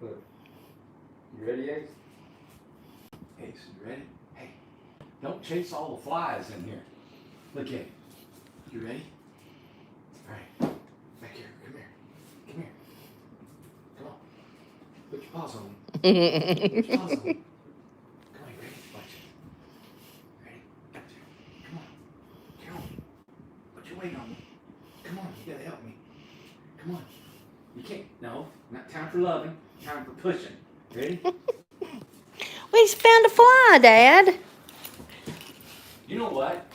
Look. You ready, Ace? Ace, you ready? Hey, don't chase all the flies in here. Look at it. You ready? All right. Back here. Come here. Come here. Come on. Put your paws on me. Put your paws on me. Come on, you ready? Watch it. Ready? Got you. Come on. Come on. Put your weight on me. Come on, you gotta help me. Come on. You can't. No, not time for loving. Time for pushing. Ready? We just found a fly, Dad. You know what?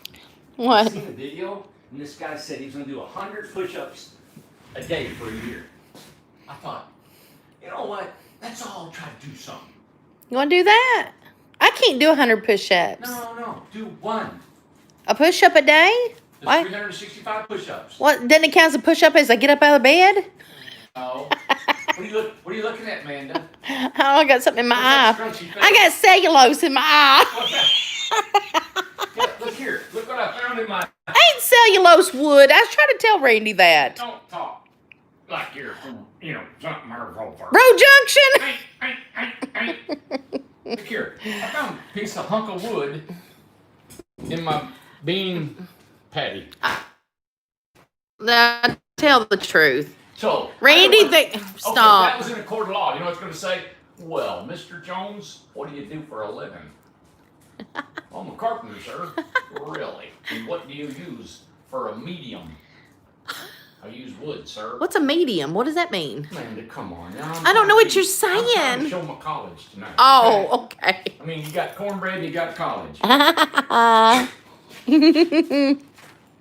What? I seen a video, and this guy said he was going to do 100 push-ups a day for a year. I thought, you know what? That's all. I'll try to do something. You want to do that? I can't do 100 push-ups. No. Do one. A push-up a day? There's 365 push-ups. What? Doesn't it count as a push-up as I get up out of bed? No. What are you looking at, Amanda? Oh, I got something in my eye. Scrunchy face? I got cellulose in my eye. What's that? Yeah, look here. Look what I found in my... Ain't cellulose wood. I was trying to tell Randy that. Don't talk like you're from, something or over. Road Junction. Look here. I found a piece of hunk of wood in my bean patty. Now, tell the truth. So, Randy, stop. Okay, that was in a court of law. You know what it's going to say? Well, Mr. Jones, what do you do for a living? I'm a carpenter, sir. Really? And what do you use for a medium? I use wood, sir. What's a medium? What does that mean? Amanda, come on. Now, I don't know what you're I'm trying to saying. show my college tonight. Oh, okay. I mean, you got cornbread, you got college.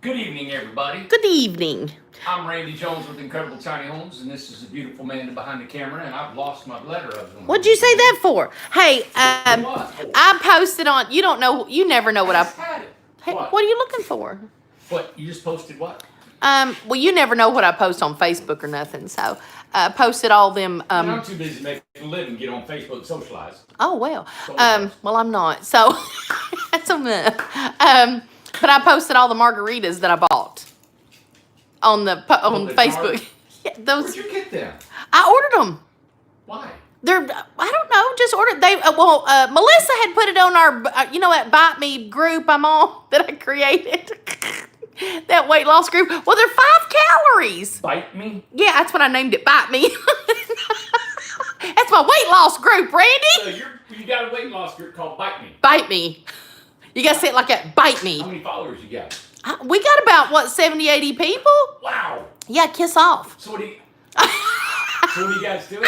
Good evening, everybody. Good evening. I'm Randy Jones with Incredible Tiny Homes, and this is the beautiful Amanda behind the camera, and I've lost my letter of them. What'd you say that for? Hey, What? I posted on, you don't know, you never know what I... had it. Hey, What? what are you looking for? What? You just posted what? Well, you never know what I post on Facebook or nothing, so I posted all them. I'm too busy making a living, get on Facebook and socialize. Oh well. Socialize. Well, I'm not. So that's enough. But I posted all the margaritas that I bought on Facebook. Yeah, Where'd you get them? I ordered them. Why? They're, I don't know, just ordered. Melissa had put it on our, that Bite Me group I'm on that I created. That weight loss group. Well, they're 5 calories. Bite me? Yeah, that's what I named it, Bite Me. That's my weight loss group, Randy. So you got a weight loss group called Bite Me. Bite Me. You got to say it like that, Bite Me. How many followers you got? We got about, 70, 80 people? Wow. Yeah, kiss off. So what do you guys do?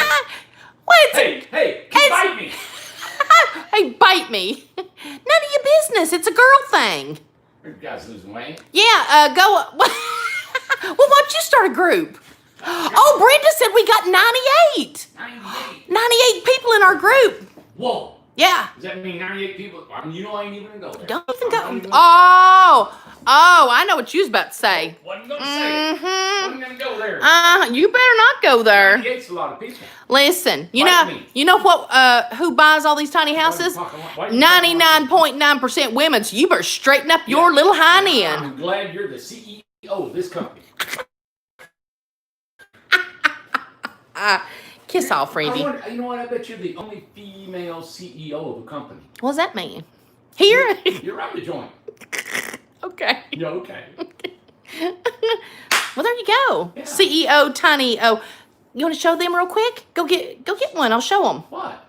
Hey, Bite me. Hey, Bite Me. None of your business. It's a girl thing. You guys losing weight? Yeah, go. Well, why don't you start a group? Oh, Brenda said we got 98. 98 people in our group. Whoa. Yeah. Does that mean 98 people? I mean, I ain't even gonna go there. Don't even go. Oh, I know what you was about to say. Wasn't gonna say it. Wasn't gonna go there. You better not go there. 98's a lot of people. Listen, you Bite know what? Who buys all these tiny houses? 99.9% women. So you better straighten up your little hind end. I'm glad you're the CEO of this company. Kiss off, Randy. You know what? I bet you're the only female CEO of a company. What does that mean? Here? You're around the joint. Okay. Yeah, okay. Well, there you go. Yeah. CEO Tiny O. You want to show them real quick? Go get one. I'll show them. What?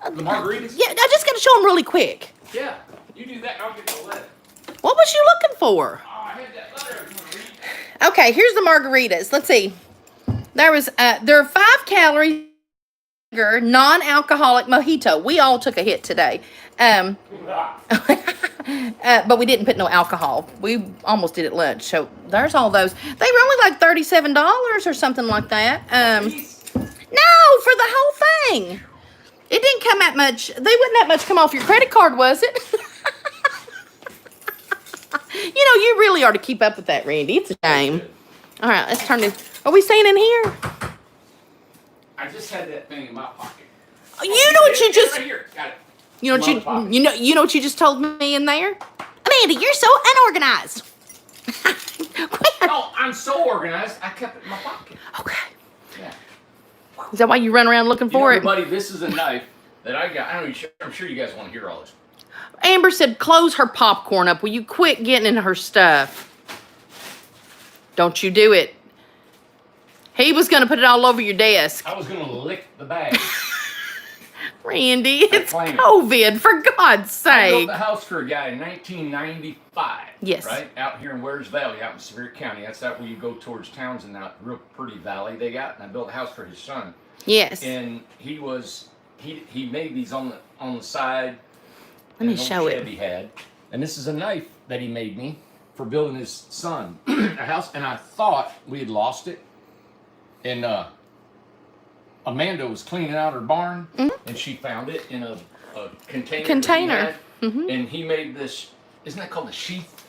The margaritas? Yeah, I just got to show them really quick. Yeah. You do that and I'll get the letter. What was you looking for? Oh, I had that letter I was going to read. Okay, here's the margaritas. Let's see. There are 5 calories, non-alcoholic mojito. We all took a hit today. But we didn't put no alcohol. We almost did at lunch. So there's all those. They were only like $37 or something like that. No, for the whole thing. It didn't come that much. They wouldn't that much come off your credit card, was it? You really are to keep up with that, Randy. It's a shame. All right, let's turn this. Are we staying in here? I just had that thing in my pocket. You know what you just... Right here. Got it. You know what you just told me in there? Amanda, you're so unorganized. No, I'm so organized, I kept it in my pocket. Okay. Yeah. Is that why you run around looking for it? Everybody, this is a knife that I got. I'm sure you guys want to hear all this. Amber said, close her popcorn up. Will you quit getting in her stuff? Don't you do it. He was going to put it all over your desk. I was going to lick the bag. Randy, it's COVID, for God's sake. I built the house for a guy in 1995. Yes. Right? Out here in Wares Valley, out in Sevier County. That's out where you go towards Townsend, out real pretty valley they got. And I built a house for his son. Yes. And he made these on the side. Let me show it. He had. And this is a knife that he made me for building his son a house. And I thought we had lost it. And Amanda was cleaning out her barn, and she found it in a container. And he made this. Isn't that called a sheath?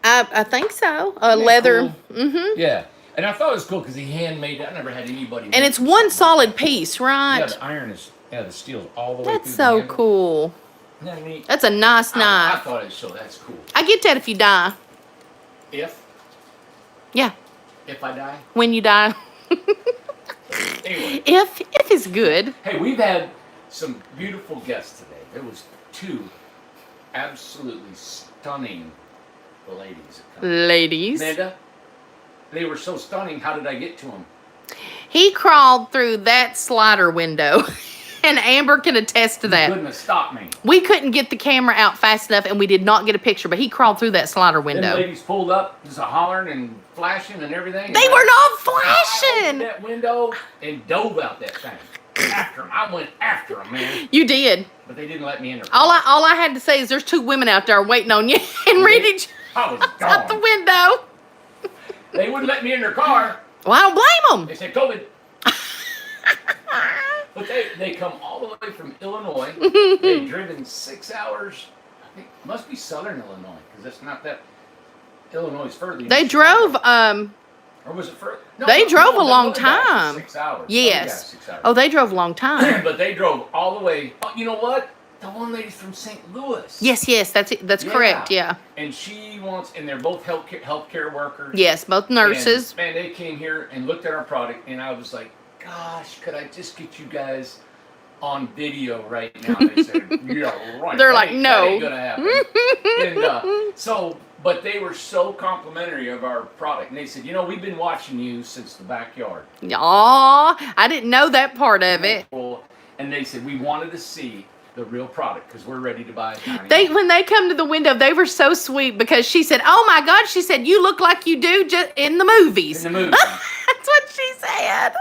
I think so. A leather. Cool? Yeah. And I thought it was cool because he handmade it. I never had anybody. And it's one solid piece, right? Yeah, the iron is. Yeah, the steel's all the way through. That's so cool. Isn't that neat? That's a nice knife. I thought it was so. That's cool. I get that if you die. If? Yeah. If I die? When you die. Anyway. If it's good. Hey, we've had some beautiful guests today. There was two absolutely stunning ladies. Ladies. Amanda, they were so stunning. How did I get to them? He crawled through that slider window. And Amber can attest to that. Goodness, stop me. We couldn't get the camera out fast enough, and we did not get a picture, but he crawled through that slider window. The ladies pulled up, just hollering and flashing and everything. They were not flashing. I opened that window and dove out that thing. After them. I went after them, man. You did. But they didn't let me in there. All I had to say is there's two women out there waiting on you, and Randy I was gone. out the window. They wouldn't let me in their car. Well, I don't blame them. They said COVID. But they come all the way from Illinois. They've driven 6 hours. I think it must be southern Illinois because it's not that. Illinois is further. They drove. Or was it further? No, they drove a long going back time. 6 hours. Yes. 6 hours. Oh, they drove a long time. But they drove all the way. Oh, you know what? The one lady's from St. Louis. Yes, that's it. That's correct. Yeah. And she wants, and they're both healthcare workers. Yes, both nurses. And, man, they came here and looked at our product, and I was like, gosh, could I just get you guys on video right now? They said, yeah, right. They're like, no. That ain't gonna happen. And but they were so complimentary of our product. And they said, we've been watching you since the backyard. Aw, I didn't know that part of it. And they said, we wanted to see the real product because we're ready to buy a tiny home. When they come to the window, they were so sweet because she said, oh my God, she said, you look like you do just in the movies. In the movies. That's what she said.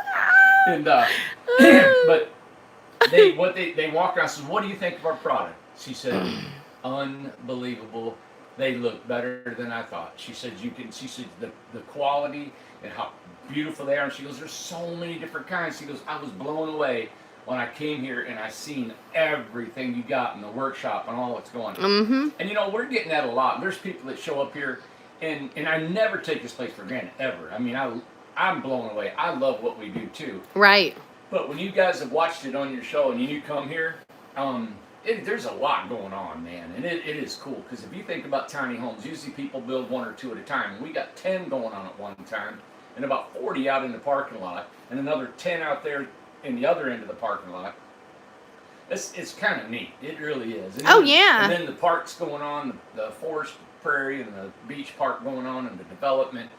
And but they walked around and said, what do you think of our product? She said, unbelievable. They look better than I thought. She said the quality and how beautiful they are. And she goes, there's so many different kinds. She goes, I was blown away when I came here and I seen everything you got in the workshop and all that's going on. And we're getting that a lot. There's people that show up here and I never take this place for granted, ever. I mean, I'm blown away. I love what we do too. Right. But when you guys have watched it on your show and you come here, there's a lot going on, man. And it is cool because if you think about tiny homes, usually people build one or two at a time. And we got 10 going on at one time and about 40 out in the parking lot and another 10 out there in the other end of the parking lot. It's kind of neat. It really is. And yeah. And then the parks going on, the forest prairie and the beach park going on and the development.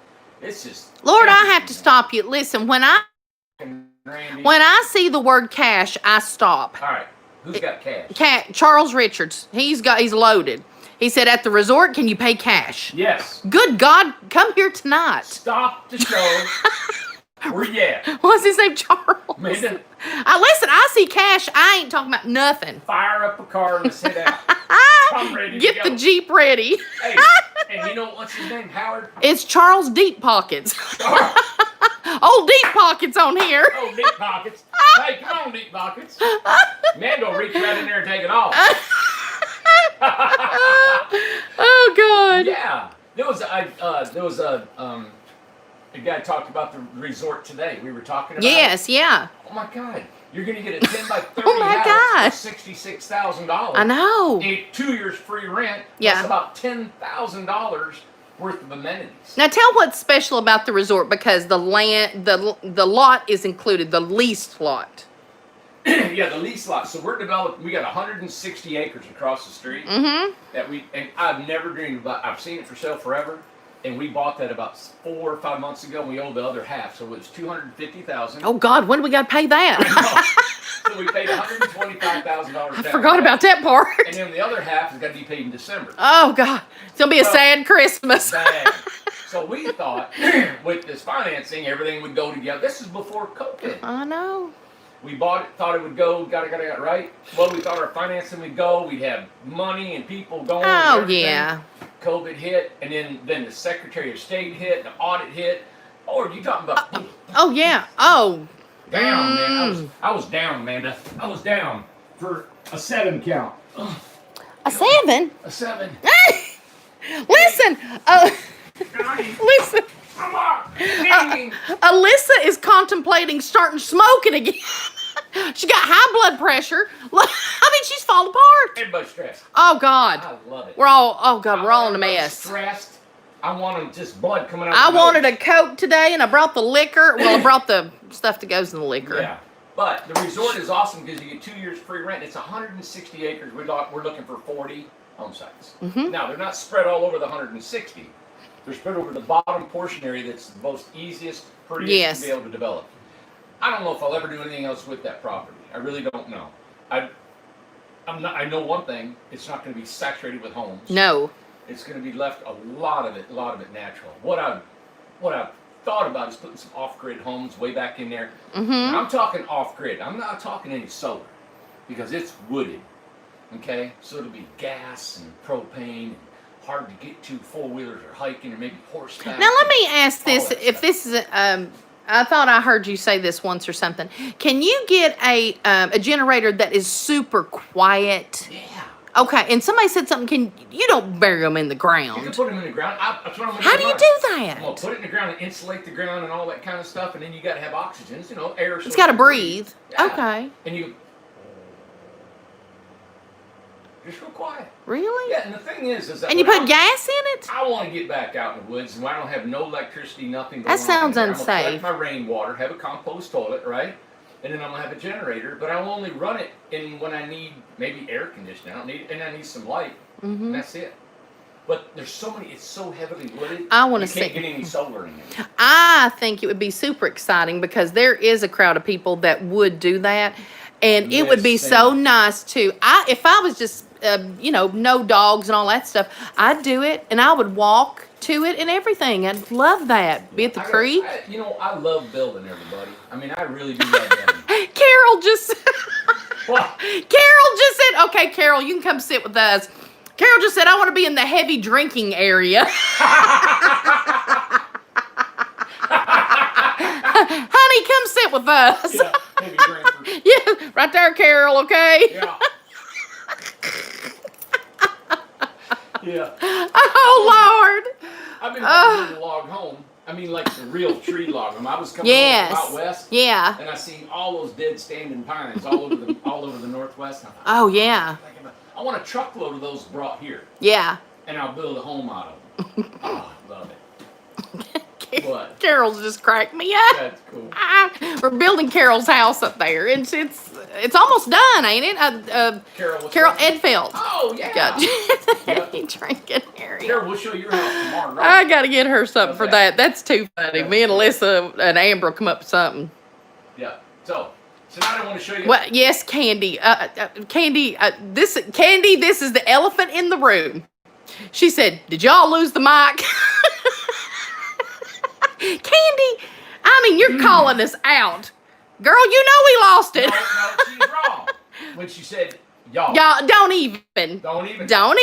It's just... Lord, I have to stop you. Listen, when I see the word cash, I stop. All right. Who's got cash? Charles Richards. He's loaded. He said, at the resort, can you pay cash? Yes. Good God, come here tonight. Stop the show. Where you at? What's his name? Charles. Listen, listen, I see cash. I ain't talking about nothing. Fire up a car and let's head out. I'm ready Get to go. the Jeep ready. Hey, and what's his name? Howard? It's Charles Deep Pockets. Old Deep Pockets on here. Oh, Deep Pockets. Hey, come on, Deep Pockets. Man, go reach right in there and take it off. Oh, God. Yeah. There was a guy talked about the resort today. We were talking about Yes, yeah. Oh, my God. You're going to get a 10 by 30 Oh, my house gosh. for $66,000. I know. 2 years free rent. Yeah. That's about $10,000 worth of amenities. Now tell what's special about the resort, because the land, the lot is included, the leased lot. Yeah, the lease lot. So we're developing. We got 160 acres across the street that and I've never dreamed about. I've seen it for sale forever, and we bought that about 4 or 5 months ago. And we owe the other half, so it was $250,000. Oh God, when do we got to pay that? So we paid $125,000. I forgot about that part. And then the other half is going to be paid in December. Oh God, it's gonna be a sad Christmas. Bad. So we thought with this financing, everything would go together. This is before COVID. I know. We bought it, thought it would go, got it right. Well, we thought our financing would go. We'd have money and people going. Oh yeah. COVID hit, and then the Secretary of State hit, the audit hit. Oh, are you talking about? Oh yeah. Oh. Down, man. I was down, Amanda. I was down for a 7 count. A 7? A 7. Listen. Listen. Come on. Alyssa is contemplating starting smoking again. She got high blood pressure. I mean, she's falling apart. Everybody's stressed. Oh God. I love it. We're all in a mess. Stressed. I wanted just blood coming out. I wanted a Coke today, and I brought the liquor. Well, I brought the stuff that goes in the liquor. Yeah. But the resort is awesome because you get 2 years free rent. It's 160 acres. We're looking for 40 home sites. Now, they're not spread all over the 160. They're spread over the bottom portion area that's the most easiest, prettiest to be able to develop. I don't know if I'll ever do anything else with that property. I really don't know. I know one thing. It's not going to be saturated with homes. No. It's going to be left a lot of it natural. What I've thought about is putting some off-grid homes way back in there. And I'm talking off-grid. I'm not talking any solar because it's wooded. Okay, so it'll be gas and propane and hard to get to 4-wheelers or hiking or maybe horseback. Now let me ask this: if this is I thought I heard you say this once or something. Can you get a generator that is super quiet? Yeah. Okay, and somebody said something. You don't bury them in the ground? You can put them in the ground. That's what I'm gonna How do you do that? I'm gonna put it in the ground and insulate the ground and all that kind of stuff, and then you got to have oxygen. You know, air. It's got to breathe. Yeah. Okay. And you just real quiet. Really? Yeah, and the thing is that and you put gas in it? I want to get back out in the woods, and I don't have no electricity, nothing. That sounds I'm unsafe. gonna collect my rainwater, have a compost toilet, right? And then I'm gonna have a generator, but I'll only run it in when I need maybe air conditioning. I need some light, and that's it. But there's so many. It's so heavily wooded. I want to you see. can't get any solar in there. I think it would be super exciting because there is a crowd of people that would do that, and it would be so nice too. If I was just no dogs and all that stuff, I'd do it, and I would walk to it and everything. I'd love that. Be at the creek. I love building, everybody. I mean, I really do love building. Carol just What? Carol just said, okay, Carol, you can come sit with us. Carol just said, I want to be in the heavy drinking area. Honey, come sit with us. Yeah, heavy drinkers. Yeah, right there, Carol, okay? Yeah. Yeah. Oh, Lord. I've been wanting to log home. I mean, like the real tree log home. I was coming home from out west. Yeah. And I seen all those dead standing pines all over the Northwest. And I thought, Oh, yeah. I want a truckload of those brought here. Yeah. And I'll build a home out of them. Oh, I love it. What? Carol's just cracked me up. That's cool. We're building Carol's house up there. It's almost done, ain't it? Carol Edfeld. Oh, yeah. Got Yep. drinking area. Carol, we'll show your house tomorrow, right? I got to get her something for that. That's too funny. Me and Alyssa and Amber will come up with something. Yeah. So tonight I want to show you. Well, yes, Candy. Candy, this is the elephant in the room. She said, "Did y'all lose the mic?" Candy, I mean, you're calling us out. Girl, you know we lost it. No, she's wrong. When she said, y'all. Y'all, don't even. I got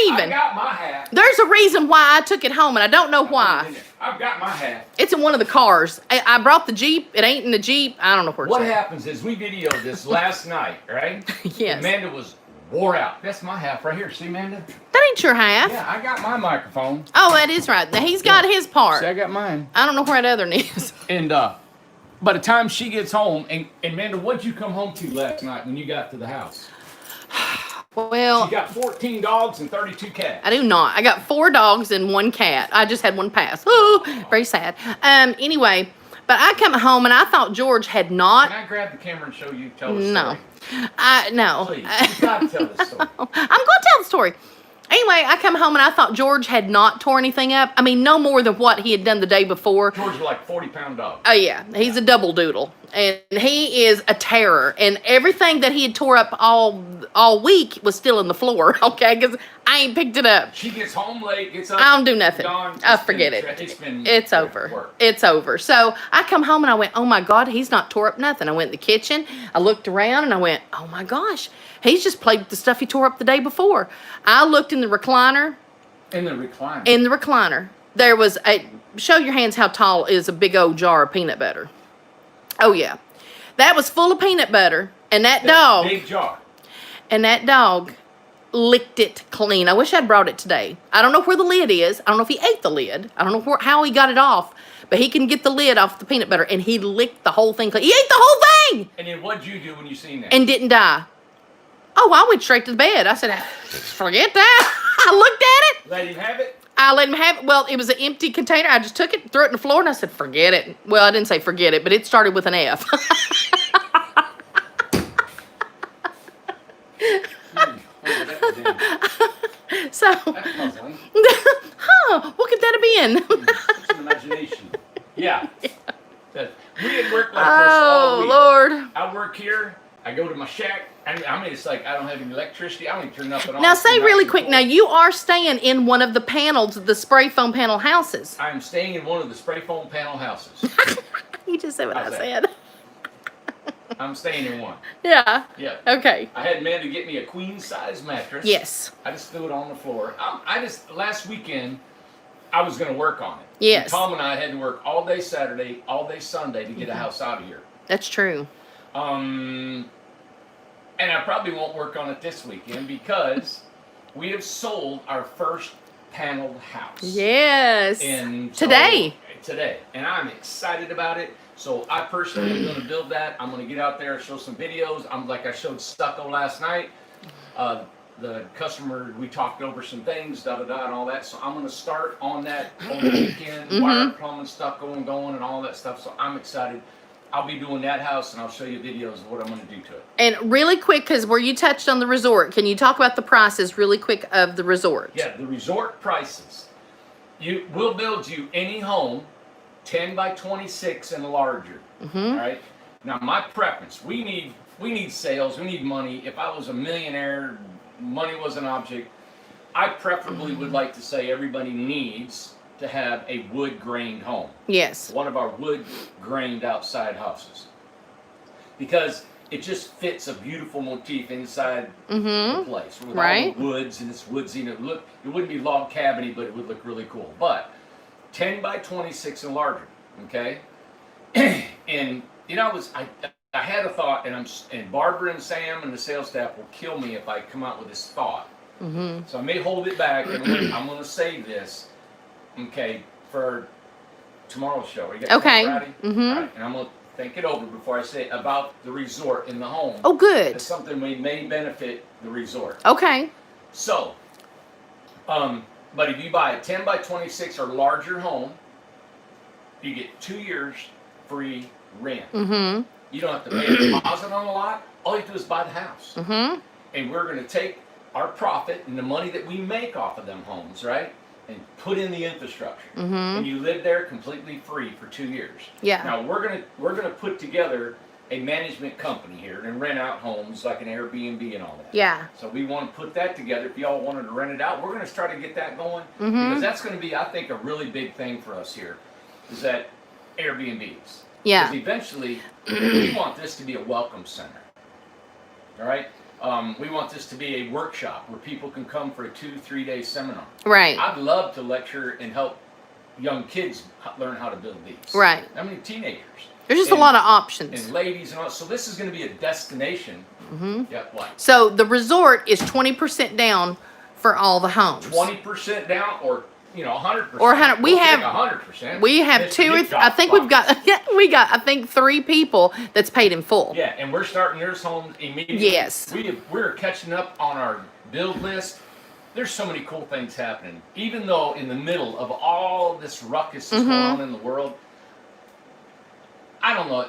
my hat. There's a reason why I took it home, and I don't know why. I've got my hat. It's in one of the cars. I brought the Jeep. It ain't in the Jeep. I don't know where it's What at. happens is we videoed this last night, right? Yes. Amanda was wore out. That's my half right here. See, Amanda? That ain't your half. Yeah, I got my microphone. Oh, that is right. Now, he's got his part. See, I got mine. I don't know where that other one is. And by the time she gets home, and Amanda, what'd you come home to last night when you got to the house? Well, She got 14 dogs and 32 cats. I do not. I got 4 dogs and 1 cat. I just had one pass. Oh, very sad. Anyway, but I come home and I thought George had not. Can I grab the camera and show you? Tell the No. story. No. Please, you gotta tell the story. I'm going to tell the story. Anyway, I come home and I thought George had not torn anything up. I mean, no more than what he had done the day before. George is like 40-pound dog. Oh, yeah. He's a double doodle. And he is a terror. And everything that he had tore up all week was still in the floor, okay? Because I ain't picked it up. She gets home late, gets up. I don't do nothing. Gone. I forget it. It's over. Work. It's over. So I come home and I went, oh my God, he's not tore up nothing. I went in the kitchen. I looked around and I went, oh my gosh, he's just played with the stuff he tore up the day before. I looked in the recliner. In the recliner. In the recliner. There was show your hands how tall is a big old jar of peanut butter. Oh yeah. That was full of peanut butter. And that dog. Big jar. And that dog licked it clean. I wish I'd brought it today. I don't know where the lid is. I don't know if he ate the lid. I don't know how he got it off. But he can get the lid off the peanut butter. And he licked the whole thing clean. He ate the whole thing! And then what'd you do when you seen that? And didn't die. Oh, I went straight to the bed. I said, forget that. I looked at it. Let him have it? I let him have it. Well, it was an empty container. I just took it, threw it on the floor, and I said, forget it. Well, I didn't say forget it, but it started with an F. So, what could that have been? Some imagination. Yeah. We had worked like this Oh, all week. Lord. I work here. I go to my shack. I mean, it's like I don't have any electricity. I don't even turn nothing on. Now, say really quick. Now, you are staying in one of the panels, the spray foam panel houses. I'm staying in one of the spray foam panel houses. You just said what How's I that? said. I'm staying in one. Yeah. Yeah. Okay. I had Amanda get me a queen size mattress. Yes. I just threw it on the floor. Last weekend, I was going to work on it. Yes. And Tom and I had to work all day Saturday, all day Sunday to get a house out of here. That's true. And I probably won't work on it this weekend because we have sold our first paneled house. Yes. Today. Today. And I'm excited about it. So I personally am going to build that. I'm going to get out there and show some videos. I showed stucco last night. The customer, we talked over some things, and all that. So I'm going to start on that over the weekend, wire plumbing, stucco and going and all that stuff. So I'm excited. I'll be doing that house, and I'll show you videos of what I'm going to do to it. And really quick, because where you touched on the resort, can you talk about the prices really quick of the resort? Yeah, the resort prices. We'll build you any home 10 by 26 and larger. All right. Now, my preference. We need sales. We need money. If I was a millionaire, money was an object. I preferably would like to say everybody needs to have a wood grained home. Yes. One of our wood grained outside houses. Because it just fits a beautiful motif inside the place. With all the woods and it's woodsy and it wouldn't be log cabiny, but it would look really cool. But 10 by 26 and larger, okay? And I had a thought, and Barbara and Sam and the sales staff will kill me if I come out with this thought. So I may hold it back, and I'm going to save this, okay, for tomorrow's show. You got okay. Friday? All right, and I'm going to think it over before I say about the resort in the home. Oh, good. It's something we may benefit the resort. Okay. So, but if you buy a 10 by 26 or larger home, you get 2 years free rent. You don't have to pay a deposit on a lot. All you have to do is buy the house. And we're going to take our profit and the money that we make off of them homes, right, and put in the infrastructure. And you live there completely free for 2 years. Yeah. Now we're gonna put together a management company here and rent out homes like an Airbnb and all that. Yeah. So we want to put that together. If y'all wanted to rent it out, we're going to try to get that going because that's going to be, I think, a really big thing for us here. Is that Airbnbs? Yeah. Because eventually, we want this to be a welcome center. All right. We want this to be a workshop where people can come for a 2-3 day seminar. Right. I'd love to lecture and help young kids learn how to build these. Right. I mean, teenagers. There's just a lot of options. And ladies and all. So this is going to be a destination. Yeah, what? So the resort is 20% down for all the homes. 20% down or 100%. Or 100. We have 100%. We have two. I think we've got. I think 3 people that's paid in full. Yeah, and we're starting yours home immediately. Yes. We're catching up on our build list. There's so many cool things happening. Even though in the middle of all this ruckus that's going on in the world, I don't know.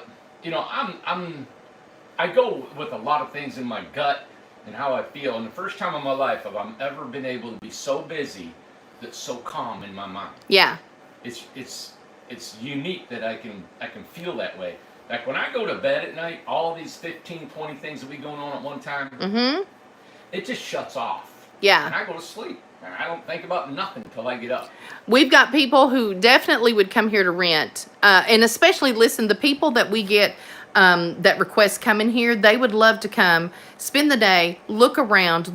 I go with a lot of things in my gut and how I feel. And the first time in my life I've ever been able to be so busy that's so calm in my mind. Yeah. It's unique that I can feel that way. Like when I go to bed at night, all these 15, 20 things that be going on at one time, it just shuts off. Yeah. And I go to sleep. And I don't think about nothing until I get up. We've got people who definitely would come here to rent. And especially, listen, the people that we get that request coming here, they would love to come, spend the day, look around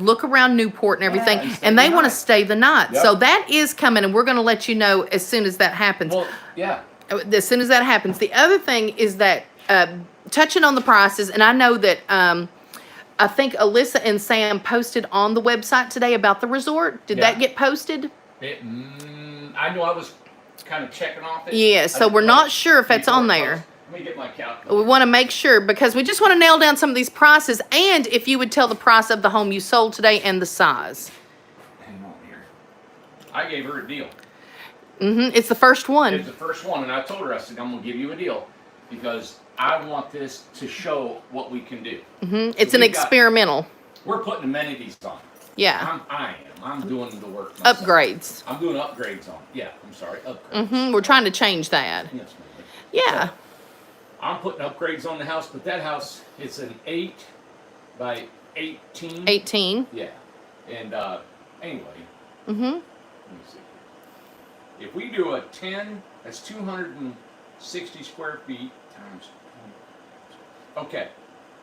Newport and everything, and they want to stay the night. Yep. So that is coming, and we're going to let you know as soon as that happens. Well, yeah. As soon as that happens. The other thing is that, touching on the prices, and I know that I think Alyssa and Sam posted on the website today about the resort. Did that get posted? I know I was kind of checking off it. Yeah, so we're not sure if it's on there. Let me get my calculator. We want to make sure because we just want to nail down some of these prices, and if you would tell the price of the home you sold today and the size. Hang on here. I gave her a deal. It's the first one. It's the first one, and I told her, I said, I'm going to give you a deal because I want this to show what we can do. It's an experimental. We're putting amenities on. Yeah. I'm doing the work myself. Upgrades. I'm doing upgrades on. Yeah, I'm sorry, upgrades. We're trying to change that. Yes, ma'am. Yeah. So, I'm putting upgrades on the house, but that house, it's an 8 by 18. 18. Yeah. And anyway. Let me see. If we do a 10, that's 260 square feet times 20. Okay.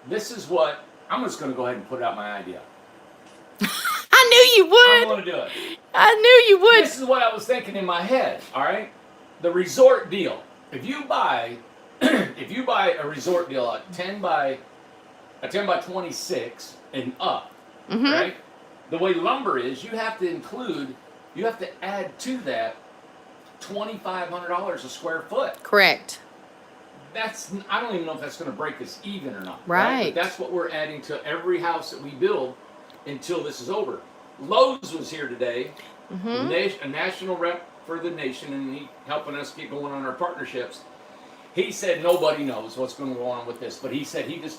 This is what, I'm just going to go ahead and put out my idea. I knew you would. I'm going to do it. I knew you would. This is what I was thinking in my head, all right? The resort deal. If you buy a resort deal at 10 by 26 and up, right? The way lumber is, you have to add to that $2,500 a square foot. Correct. I don't even know if that's going to break us even or not. Right. But that's what we're adding to every house that we build until this is over. Lowe's was here today, a national rep for the nation, and he helping us get going on our partnerships. He said nobody knows what's going to go on with this, but they just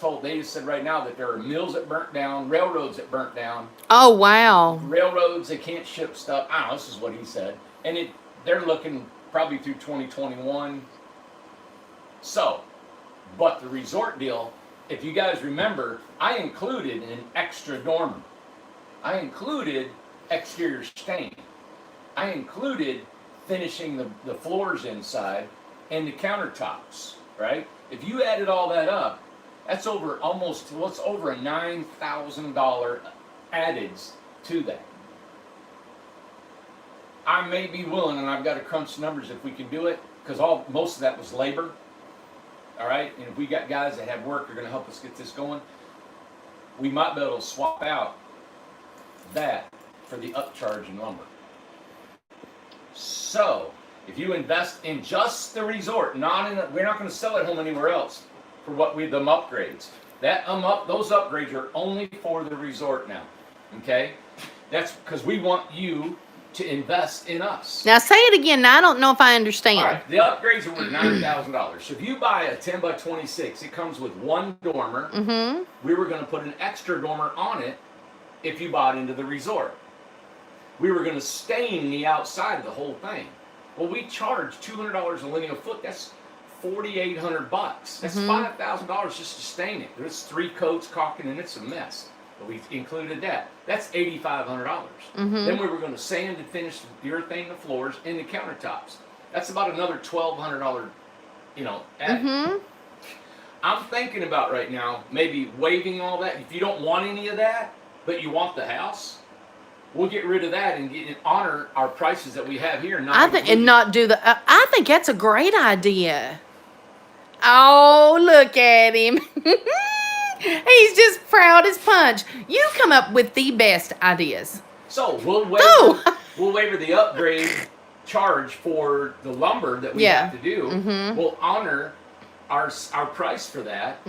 said right now that there are mills that burnt down, railroads that burnt down. Oh, wow. Railroads, they can't ship stuff. I don't know, this is what he said. And they're looking probably through 2021. So, but the resort deal, if you guys remember, I included an extra dormer. I included exterior stain. I included finishing the floors inside and the countertops, right? If you added all that up, that's over a $9,000 added to that. I may be willing, and I've got to crunch numbers if we can do it, because most of that was labor, all right? And if we got guys that have work that are going to help us get this going, we might be able to swap out that for the upcharge in lumber. So, if you invest in just the resort, we're not going to sell it home anywhere else for them upgrades. Those upgrades are only for the resort now. Okay? That's because we want you to invest in us. Now say it again. Now, I don't know if I understand. All right, the upgrades are worth $9,000. So if you buy a 10 by 26, it comes with one dormer. We were going to put an extra dormer on it if you bought into the resort. We were going to stain the outside of the whole thing. Well, we charge $200 a linear foot. That's $4,800. That's $5,000 just to stain it. There's 3 coats, caulking, and it's a mess. But we included that. That's $8,500. Then we were going to sand and finish the urethane, the floors, and the countertops. That's about another $1,200, add. I'm thinking about right now maybe waiving all that. If you don't want any of that, but you want the house, we'll get rid of that and honor our prices that we have here. I think that's a great idea. Oh, look at him. He's just proud as punch. You come up with the best ideas. So we'll waiver the upgrade charge for the lumber that we have to do, we'll honor our price for that,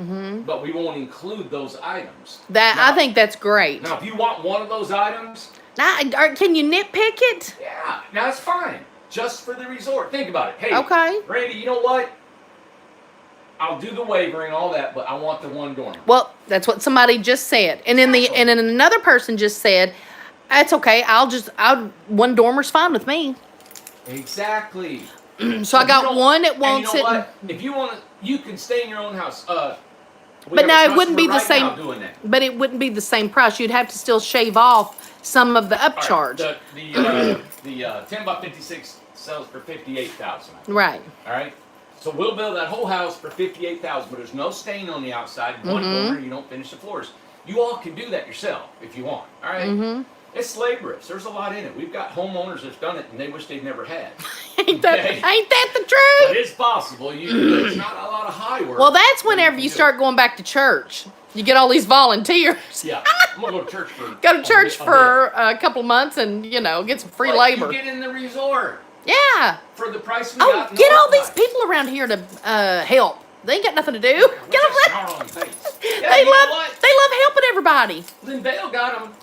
but we won't include those items. I think that's great. Now, if you want one of those items, can you nitpick it? yeah, now it's fine. Just for the resort. Think about it. Hey, Okay. Randy, you know what? I'll do the waiver and all that, but I want the one dormer. Well, that's what somebody just said, and then another person just said, "That's okay. One dormer's fine with me." Exactly. So I got one that won't sit. What? If you want to, you can stay in your own house. But no, it wouldn't be the same. Doing that. But it wouldn't be the same price. You'd have to still shave off some of the upcharge. Right, the 10 by 56 sells for $58,000. Right. All right. So we'll build that whole house for $58,000, but there's no stain on the outside. One dormer, you don't finish the floors. You all can do that yourself if you want. All right. It's laborious. There's a lot in it. We've got homeowners that's done it and they wish they'd never had. Ain't that the truth? But it's possible. It's not a lot of high work. Well, that's whenever you start going back to church. You get all these volunteers. Yeah, I'm gonna go to church for a couple of months and get some free labor. You get in the resort. Yeah. For the price we got. Get all these people around here to help. They ain't got nothing to do. Get them. They love helping everybody. Lynn Vale got them.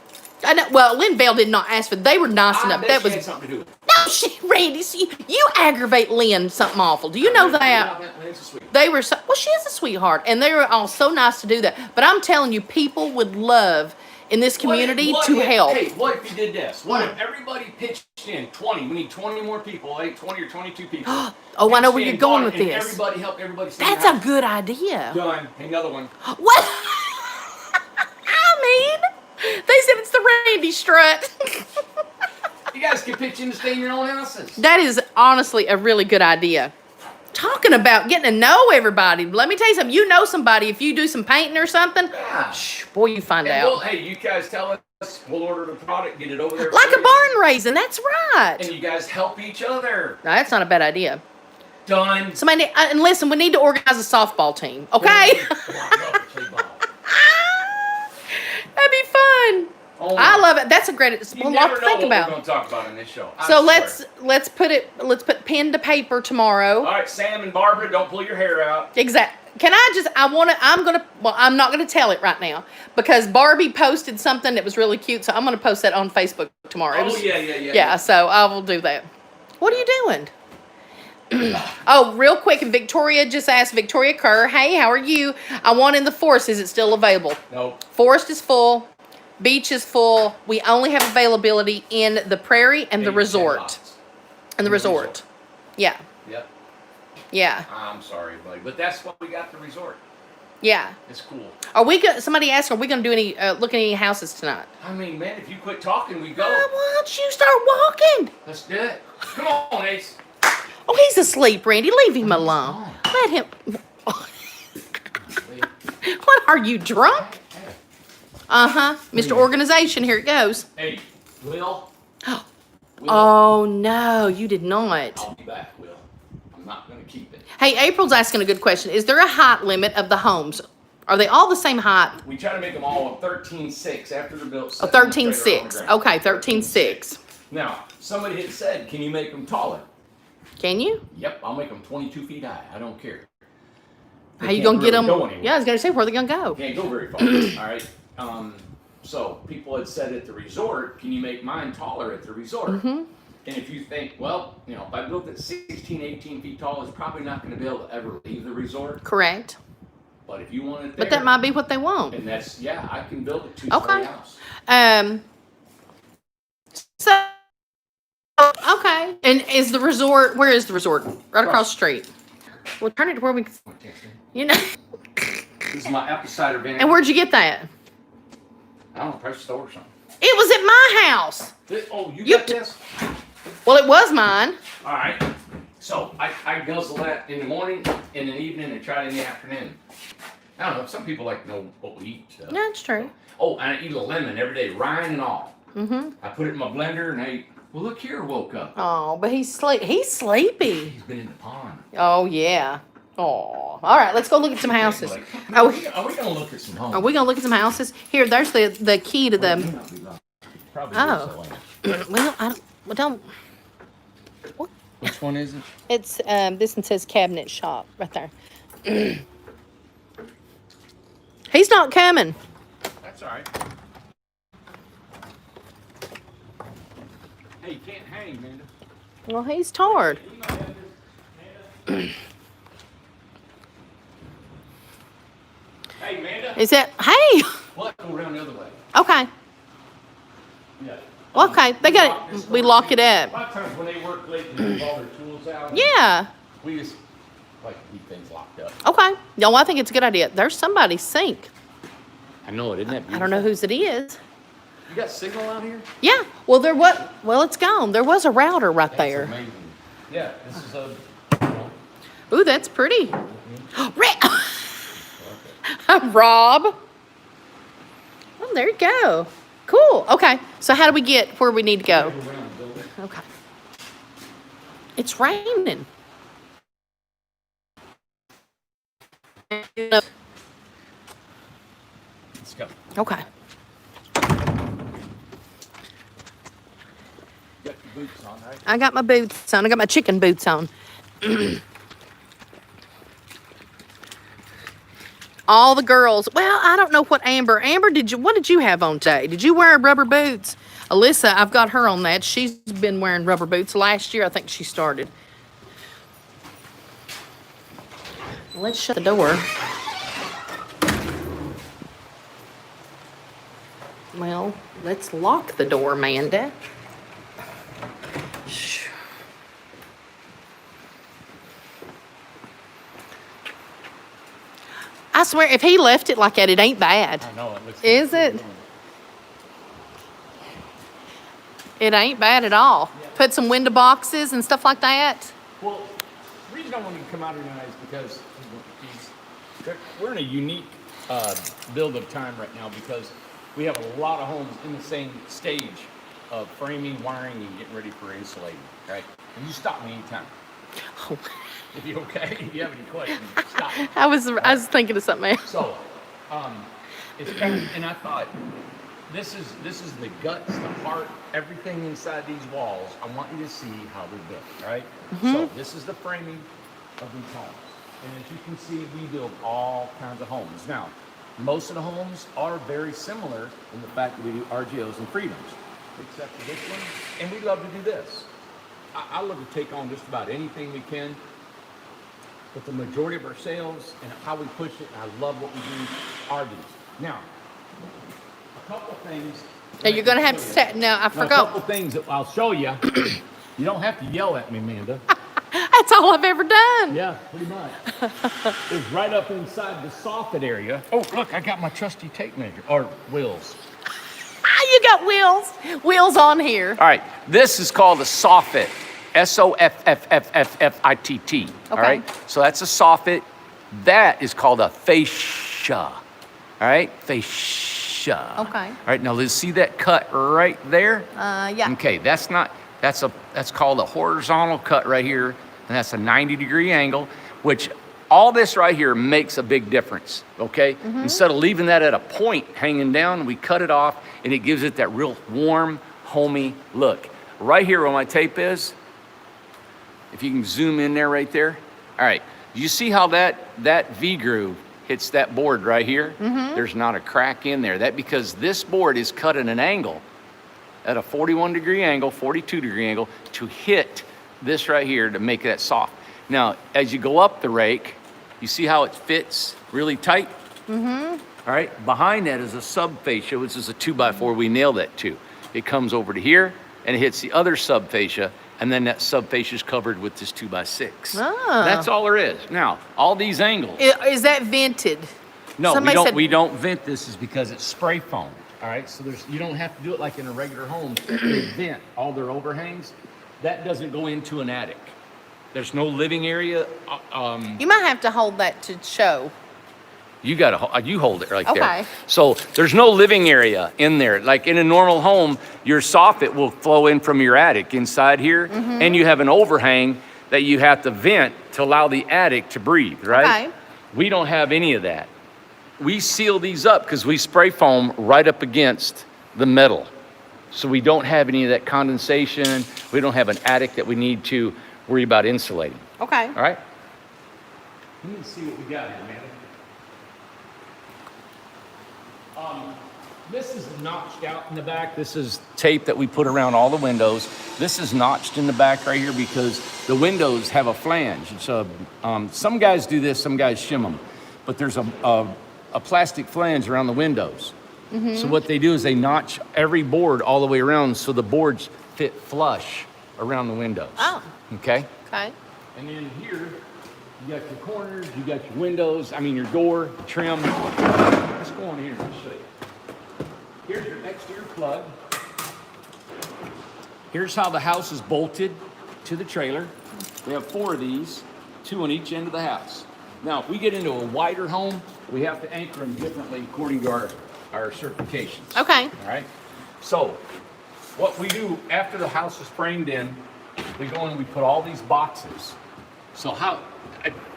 I know. Well, Lynn Vale did not ask for. They were nice enough. That was something to do with it. No, Randy. You aggravate Lynn something awful. Do you know that? Lynn's a sweetheart. They were she is a sweetheart, and they were all so nice to do that. But I'm telling you, people would love in this community to help. Hey, what if you did this? What if everybody pitched in 20? We need 20 more people, 20 or 22 people. Oh, I know where you're going with this. Everybody help everybody. That's a good idea. Done. Another one. What? I mean, they said it's the Randy strut. You guys can pitch in to stay in your own houses. That is honestly a really good idea. Talking about getting to know everybody. Let me tell you something. You know somebody if you do some painting or something. Yeah. Boy, you find out. Hey, you guys tell us. We'll order the product, get it over there. Like a barn raising. That's right. And you guys help each other. No, that's not a bad idea. Done. Somebody and listen, we need to organize a softball team. Okay. That'd be fun. Oh, I love it. That's a great. You lot never to know think what about. We're going to talk about in this show. So let's put pen to paper tomorrow. All right, Sam and Barbara, don't pull your hair out. Exactly. Can I'm not gonna tell it right now because Barbie posted something that was really cute, so I'm gonna post that on Facebook tomorrow. Yeah, so I will do that. What are you doing? Oh, real quick, and Victoria just asked, Victoria Kerr, hey, how are you? I want in the forest. Is it still available? Nope. Forest is full. Beach is full. We only have availability in the prairie and the resort. And the resort. Yeah. Yep. Yeah. I'm sorry, buddy, but that's what we got the resort. Yeah. It's cool. Somebody asked, are we going to do any, look at any houses tonight? I mean, man, if you quit talking, we go. Why don't you start walking? Let's do it. Come on, Ace. Oh, he's asleep, Randy. Leave him alone. Let him. What, are you drunk? Uh-huh. Mr. Organization, here it goes. Hey, Will. Oh, no, you did not. I'll be back, Will. I'm not going to keep it. Hey, April's asking a good question. Is there a height limit of the homes? Are they all the same height? We try to make them all 13.6 after they're built. Oh, 13.6. Okay, 13.6. Now, somebody had said, can you make them taller? Can you? Yep, I'll make them 22 feet high. I don't care. How you going to get them? Yeah, I was going to say, where are they going to go? Can't go very far. All right. So people had said at the resort, can you make mine taller at the resort? Mm-hmm. And if you think, well, if I built it 16, 18 feet tall, it's probably not going to be able to ever leave the resort. Correct. But if you want it there. But that might be what they want. And that's, I can build a two-story house. So, okay. And is the resort, where is the resort? Right across the street. Well, turn it to where we, This is my apple cider vinegar. And where'd you get that? I don't know, probably store or something. It was at my house. You got this? Well, it was mine. All right. So I guzzle that in the morning, in the evening, and try it in the afternoon. I don't know. Some people like to know what we eat. Yeah, that's true. Oh, and I eat a lemon every day, rind and all. Mm-hmm. I put it in my blender, and well, look here, woke up. Oh, but he's sleepy. He's been in the pond. Oh, yeah. Oh, all right. Let's go look at some houses. Are we going to look at some homes? Are we going to look at some houses? Here, there's the key to the. Probably Oh. Well, I don't. What Which one is it? It's this one says cabinet shop right there. He's not coming. That's all right. Hey, you can't hang, Amanda. Well, he's tired. You might have this, Hey, Amanda. Is that, hey, We'll have to go around the other way. okay. Yeah. Okay, they got it, we lock it A up. lot of times when they work late, they leave all their tools out. Yeah, We just like to keep things locked up. okay. No, I think it's a good idea. There's somebody's sink. I know it, isn't that beautiful? I don't know whose it is. You got signal out here? Yeah, well, well, it's gone. There was a router right That's there. amazing. Yeah, this is a. Ooh, that's pretty. Rob. Oh, there you go. Cool. Okay. So how do we get where we need to go? Okay. It's raining. Let's go. Okay. You got your boots on, right? I got my boots on. I got my chicken boots on. All the girls. Well, I don't know what Amber. Amber, what did you have on today? Did you wear rubber boots? Alyssa, I've got her on that. She's been wearing rubber boots last year. I think she started. Let's shut the door. Well, let's lock the door, Amanda. I swear, if he left it like that, it ain't bad. I know it looks. Is it? It ain't bad at all. Put some window boxes and stuff like that. Well, the reason I wanted to come out here tonight is because we're in a unique build of time right now because we have a lot of homes in the same stage of framing, wiring, and getting ready for insulating, right? And you stop me anytime. Oh. If you're okay, if you have any questions, stop me. I was thinking of something else. So, it's kind of, and I thought, this is the guts, the heart, everything inside these walls. I want you to see how they're built, right? So this is the framing of these homes. And as you can see, we build all kinds of homes. Now, most of the homes are very similar in the fact that we do RGOs and freedoms, except for this one. And we love to do this. I love to take on just about anything we can. But the majority of our sales and how we push it, and I love what we do, are these. Now, a couple things. Now you're gonna have to say. No, I A forgot. couple things that I'll show you. You don't have to yell at me, Amanda. That's all I've ever done. Yeah, pretty much. It's right up inside the soffit area. Oh, look, I got my trusty tape measure, or wheels. Ah, you got wheels. Wheels on here. All right, this is called a soffit. SOFFFFFITT. All Okay. right, so that's a soffit. That is called a fascia. All right, fascia. Okay. All right, now let's see that cut right there. Yeah. Okay, that's called a horizontal cut right here, and that's a 90-degree angle, which all this right here makes a big difference, okay? Instead of leaving that at a point hanging down, we cut it off, and it gives it that real warm, homey look. Right here where my tape is, if you can zoom in there right there. All right, you see how that V-groove hits that board right here? There's not a crack in there. That because this board is cut at an angle, at a 41-degree angle, 42-degree angle, to hit this right here to make that soft. Now, as you go up the rake, you see how it fits really tight? All right, behind that is a subfascia, which is a 2x4 we nailed that to. It comes over to here, and it hits the other subfascia, and then that subfascia is covered with this 2x6. Ah. That's all there is. Now, all these angles. Is that vented? No, Somebody we don't vent this is because it's spray foam. All right, so you don't have to do it like in a regular home. They vent all their overhangs. That doesn't go into an attic. There's no living area. You might have to hold that to show. You hold it right there. Okay. So there's no living area in there. Like in a normal home, your soffit will flow in from your attic inside here, and you have an overhang that you have to vent to allow the attic to breathe, right? Okay. We don't have any of that. We seal these up because we spray foam right up against the metal. So we don't have any of that condensation. We don't have an attic that we need to worry about insulating. Okay. All right? Let me see what we got here, man. This is notched out in the back. This is tape that we put around all the windows. This is notched in the back right here because the windows have a flange. It's some guys do this, some guys shim them. But there's a plastic flange around the windows. So what they do is they notch every board all the way around so the boards fit flush around the windows. Oh. Okay? Okay. And then here, you got your corners, you got your windows, your door, trim. Let's go on here and show you. Here's your exterior plug. Here's how the house is bolted to the trailer. We have 4 of these, 2 on each end of the house. Now, if we get into a wider home, we have to anchor them differently according to our certifications. Okay. All right? So, what we do after the house is framed in, we go in and we put all these boxes. So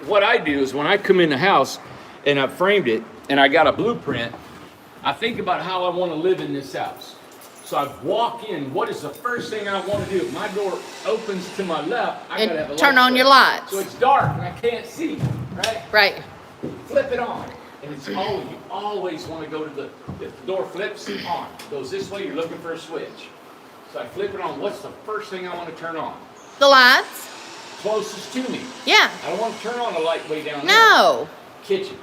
what I do is when I come in the house and I've framed it and I got a blueprint, I think about how I want to live in this house. So I walk in, what is the first thing I want to do? If my door opens to my left, I gotta have a turn light on your switch. lights. So it's dark and I can't see, right? Right. Flip it on. And it's always, you always want to go to if the door flips on, goes this way, you're looking for a switch. So I flip it on, what's the first thing I want to turn on? The lights. Closest to me. Yeah. I don't want to turn on the light way down there. No. Kitchen.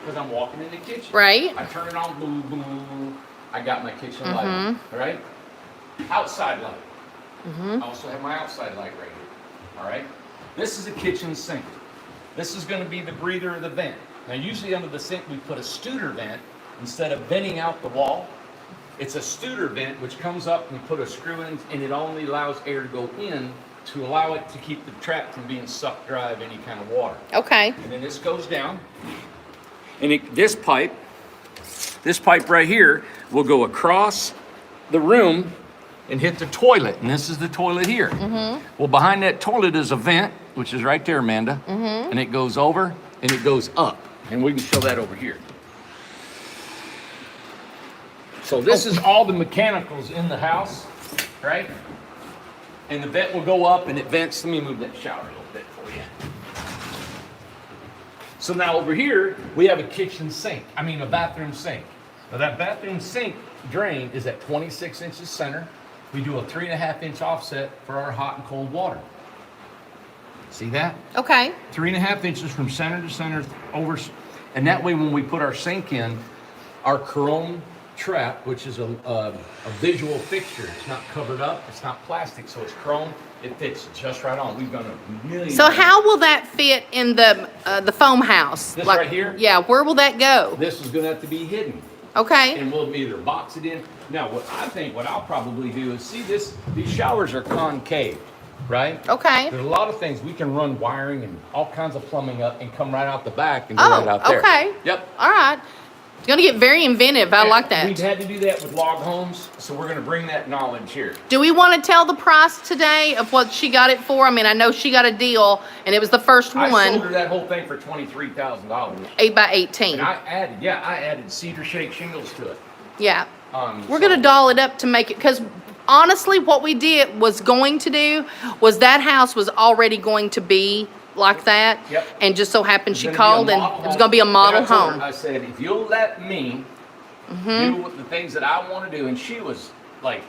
Because I'm walking in the kitchen. Right. I turn it on, boom, boom. I got my kitchen light. All right? Outside light. I also have my outside light right here. All right? This is a kitchen sink. This is going to be the breather or the vent. Now, usually under the sink, we put a Studer vent instead of venting out the wall. It's a Studer vent, which comes up and we put a screw in, and it only allows air to go in to allow it to keep the trap from being sucked dry of any kind of water. Okay. And then this goes down, and this pipe right here will go across the room and hit the toilet, and this is the toilet here. Well, behind that toilet is a vent, which is right there, Amanda, and it goes over and it goes up, and we can show that over here. So this is all the mechanicals in the house, right? And the vent will go up and it vents. Let me move that shower a little bit for you. So now over here, we have a kitchen sink. A bathroom sink. Now that bathroom sink drain is at 26 inches center. We do a 3.5-inch offset for our hot and cold water. See that? Okay. 3.5 inches from center to center over. And that way when we put our sink in, our chrome trap, which is a visual fixture. It's not covered up. It's not plastic, so it's chrome. It fits just right on. We've done a million. So how will that fit in the foam house? This right here? Yeah. Where will that go? This is going to have to be hidden, Okay. and we'll either box it in. Now, what I'll probably do is see this. These showers are concave, right? Okay. There's a lot of things we can run wiring and all kinds of plumbing up and come right out the back and go Oh, right out there. okay. Yep. All right. It's going to get very inventive. I like that. We've had to do that with log homes, so we're going to bring that knowledge here. Do we want to tell the price today of what she got it for? I know she got a deal, and it was the first I sold one, her that whole thing for $23,000. 8 by 18. And I added cedar shake shingles to it. Yeah. We're going to doll it up to make it, because honestly, what we was going to do was that house was already going to be like that. Yep. And just so happened she It's gonna called be a and model it was going to be a model And I told her, home. I said, if you'll let me do the things that I want to do, and she was like,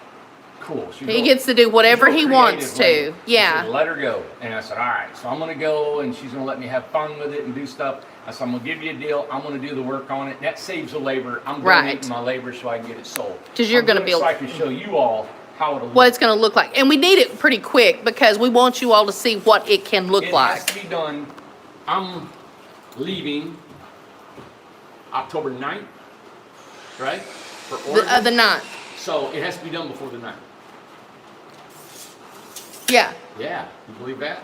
cool. He gets to do whatever he wants to. She Yeah. said, let her go. And I said, all right, so I'm going to go, and she's going to let me have fun with it and do stuff. I said, I'm going to give you a deal. I'm going to do the work on it. That saves the labor. I'm donating my labor so I can get it sold. 'Cause you're gonna be able- so I can show you all how it'll look. What it's going to look like. And we need it pretty quick because we want you all to see what it can look It like. has to be done. I'm leaving October 9th, right? For Oregon. The 9th. So it has to be done before the 9th. Yeah. Yeah, you believe that?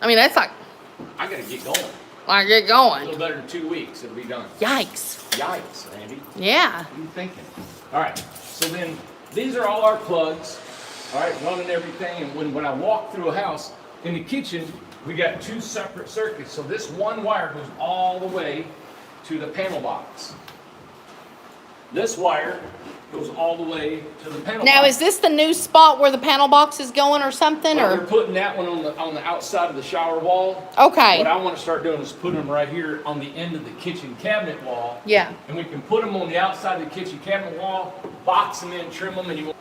That's like I gotta get going. get A going. little better than 2 weeks, it'll be done. Yikes. Yikes, Randy. Yeah. What are you thinking? All right, so then these are all our plugs, all right, running everything. And when I walk through a house, in the kitchen, we got 2 separate circuits. So this one wire goes all the way to the panel box. This wire goes all the way to the panel Now, box. is this the new spot where the panel box is going or something? Well, they're Or putting that one on the outside of the shower wall. okay. What I want to start doing is putting them right here on the end of the kitchen cabinet wall. Yeah. And we can put them on the outside of the kitchen cabinet wall, box them in, trim them, and you.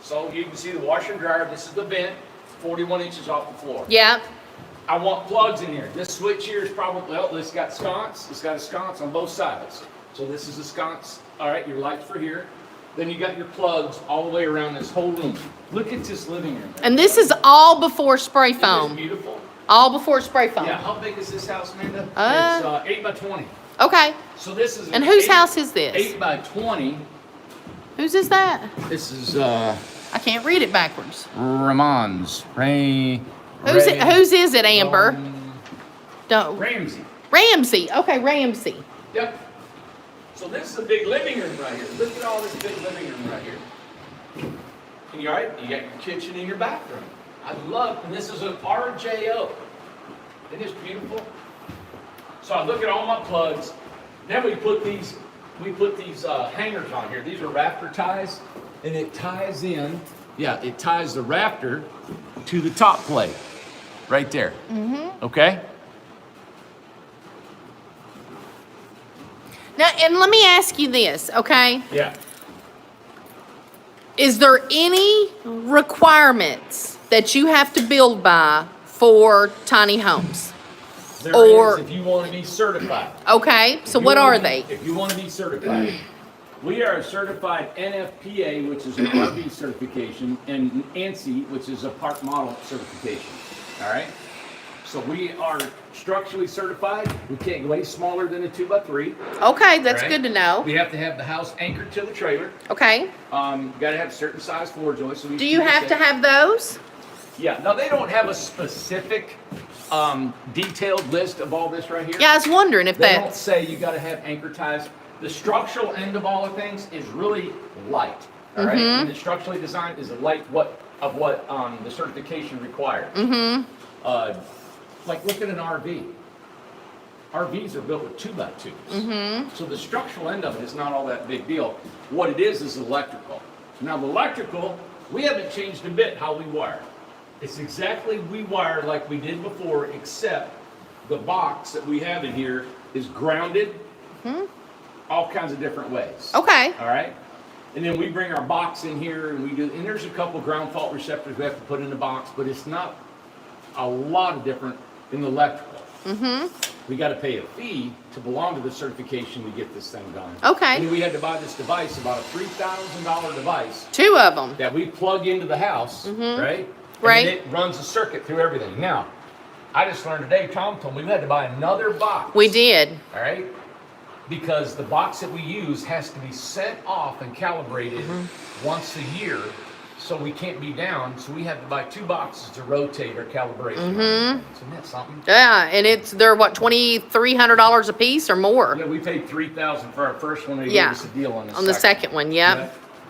So you can see the washer and dryer. This is the vent, 41 inches off the floor. Yeah. I want plugs in here. This switch here is probably, well, it's got sconce. It's got a sconce on both sides. So this is a sconce. All right, your lights for here. Then you got your plugs all the way around this whole room. Look at this living room. And this is all before spray Isn't this foam. beautiful? All before spray foam. Yeah, how big is this house, Amanda? It's 8 by 20. Okay. So this is And whose house is this? 8 by 20. Whose is that? This is I can't read it backwards. Ramon's. Whose is it, Amber? Don't. Ramsey. Ramsey. Okay, Ramsey. Yep. So this is a big living room right here. Look at all this big living room right here. And you're right, you got your kitchen and your bathroom. I love, and this is an RJO. Isn't this beautiful? So I look at all my plugs. Then we put these hangers on here. These are rafter ties, and it ties in. Yeah, it ties the rafter to the top plate, right there. Mm-hmm. Okay. Now, and let me ask you this, okay? Yeah. Is there any requirements that you have to build by for tiny homes? There Or- is if you want to be certified. Okay, so If you what wanna are be- they? If you want to be certified, we are a certified NFPA, which is an RV certification, and ANSI, which is a park model certification. All right. So we are structurally certified. We can't go any smaller than a 2x3. Okay, that's Right. good to know. We have to have the house anchored to the trailer. Okay. Got to have certain size floor joists. So we Do you have to have those? Yeah. Now they don't have a specific detailed list of all this right here. Yeah, I was wondering if They don't that. say you got to have anchor ties. The structural end of all of things is really light. All right, Mm-hmm. and the structurally designed is a light what the certification requires. Mm-hmm. Like look at an RV. RVs are built with 2x2s. Mm-hmm. So the structural end of it is not all that big deal. What it is electrical. Now the electrical, we haven't changed a bit how we wire. It's exactly we wire like we did before, except the box that we have in here is grounded all kinds of different ways. Okay. All right. And then we bring our box in here and we do, and there's a couple ground fault receptors we have to put in the box, but it's not a lot of different in the electrical. Mm-hmm. We got to pay a fee to belong to the certification to get this thing done. Okay. And we had to buy this device, about a $3,000 device Two of them. that we plug into the house, right? Right. And it runs a circuit through everything. Now, I just learned today, Tom told me we had to buy another box. We did. All right? Because the box that we use has to be sent off and calibrated once a year, so we can't be down. So we have to buy two boxes to rotate our calibration. Isn't that something? Yeah, and they're what, $2,300 a piece or more? Yeah, we paid $3,000 for our first one. They Yeah. gave us a deal on the On the second one, yep. Yeah.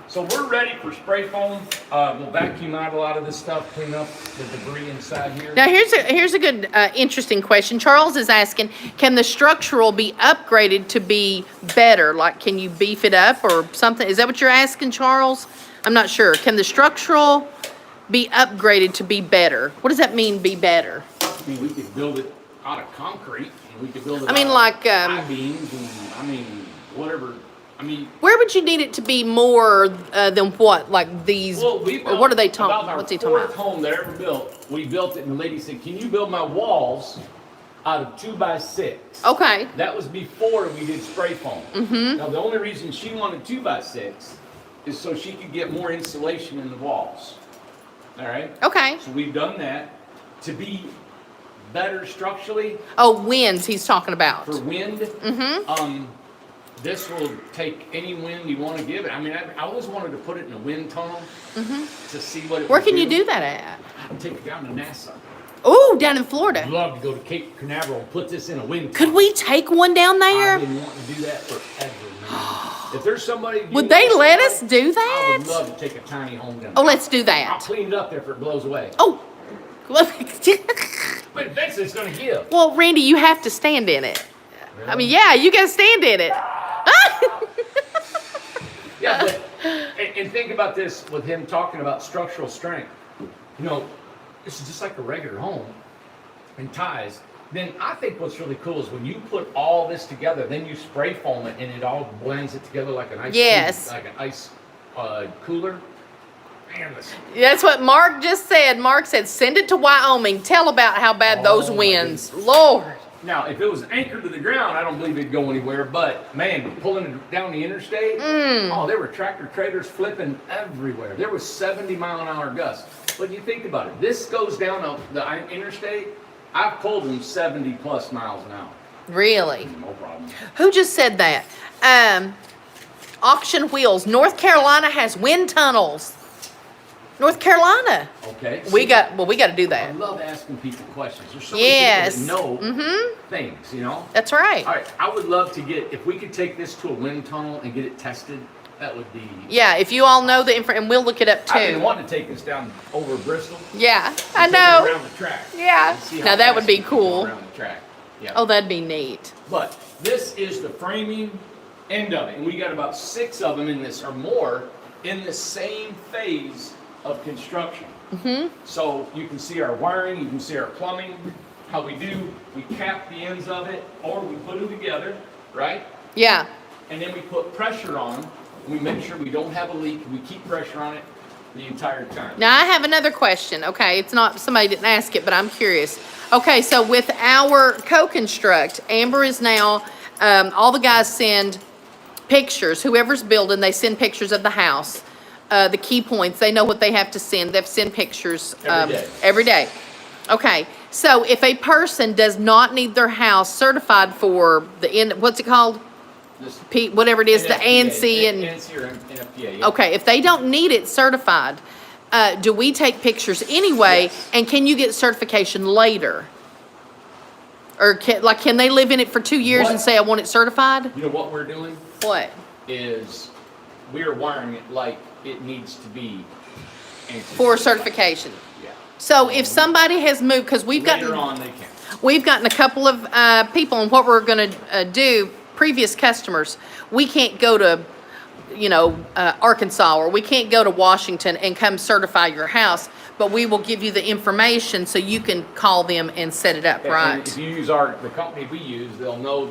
So we're ready for spray foam. We'll vacuum out a lot of this stuff, clean up the debris inside here. Now here's a good interesting question. Charles is asking, can the structural be upgraded to be better? Like, can you beef it up or something? Is that what you're asking, Charles? I'm not sure. Can the structural be upgraded to be better? What does that mean, be better? I mean, we could build it out of concrete, and we could build it I mean, out like, of I-beams, and I mean, whatever. I mean, Where would you need it to be more than what? Like these, well, we or built what are they about talking? our What's he talking fourth about? home that ever built. We built it, and the lady said, "Can you build my walls out of 2x6?" Okay. That was before we did spray foam. Now, the only reason she wanted 2x6 is so she could get more insulation in the walls. All right? Okay. So we've done that to be better structurally Oh, winds he's talking about. for wind. This will take any wind you want to give it. I mean, I always wanted to put it in a wind tunnel to see what it Where would can you do that at? I'd take it down to NASA. Oh, down in Florida. I'd love to go to Cape Canaveral and put this in a wind Could tunnel. we take one down there? I've been wanting to do that forever, man. If there's somebody... Would they let us do I would that? love to take a tiny home down. Oh, let's do I'll that. clean it up there if it blows away. Oh. But eventually it's going to give. Well, Randy, you have to stand in it. I mean, yeah, you got to stand in it. Yeah, but, and think about this with him talking about structural strength. You know, this is just like a regular home and ties. Then I think what's really cool is when you put all this together, then you spray foam it and it all blends it together like an ice Yes. like an ice cooler. Man, listen. That's what Mark just said. Mark said, send it to Wyoming. Tell about how bad those Oh, my winds. Lord. Now, if it was anchored to the ground, I don't believe it'd go anywhere. But man, pulling it down the interstate, oh, there were tractor trailers flipping everywhere. There was 70-mile-an-hour gusts. But you think about it, this goes down the interstate. I've pulled them 70+ miles an hour. Really? No problem. Who just said that? Auction Wheels. North Carolina has wind tunnels. North Carolina. Okay. We got to do I that. love asking people questions. There's so Yes. many people that know things, you know? That's right. All right, I would love to if we could take this to a wind tunnel and get it tested, that would be... Yeah, if you all know the info, and we'll look it up too. I've been wanting to take this down over Bristol. Yeah, I and take it know. around the track. Yeah. And see how Now that fast would be it can go cool. around the track. Yeah. Oh, that'd be neat. But this is the framing end of it, and we got about 6 of them in this, or more, in the same phase of construction. So you can see our wiring, you can see our plumbing, how we cap the ends of it, or we put them together, right? Yeah. And then we put pressure on them, and we make sure we don't have a leak, we keep pressure on it the entire time. Now I have another question. Okay, it's not, somebody didn't ask it, but I'm curious. Okay, so with our co-construct, Amber is now, all the guys send pictures. Whoever's building, they send pictures of the house. The key points, they know what they have to send. They send pictures every day. Okay, so if a person does not need their house certified for what's it called? Whatever it is, the ANSI and ANSI or NFPA, yeah. okay, if they don't need it certified, do we take pictures anyway? Yes. And can you get certification later? Or can they live in it for 2 years and say I want it certified? You know what we're doing What? is we are wiring it like it needs to be ANSI. For certification. Yeah. So if somebody has moved, because we've Later gotten on they can. we've gotten a couple of people, and what we're going to do, previous customers, we can't go to, Arkansas, or we can't go to Washington and come certify your house, but we will give you the information so you can call them and set it up, And right? if you use the company we use, they'll know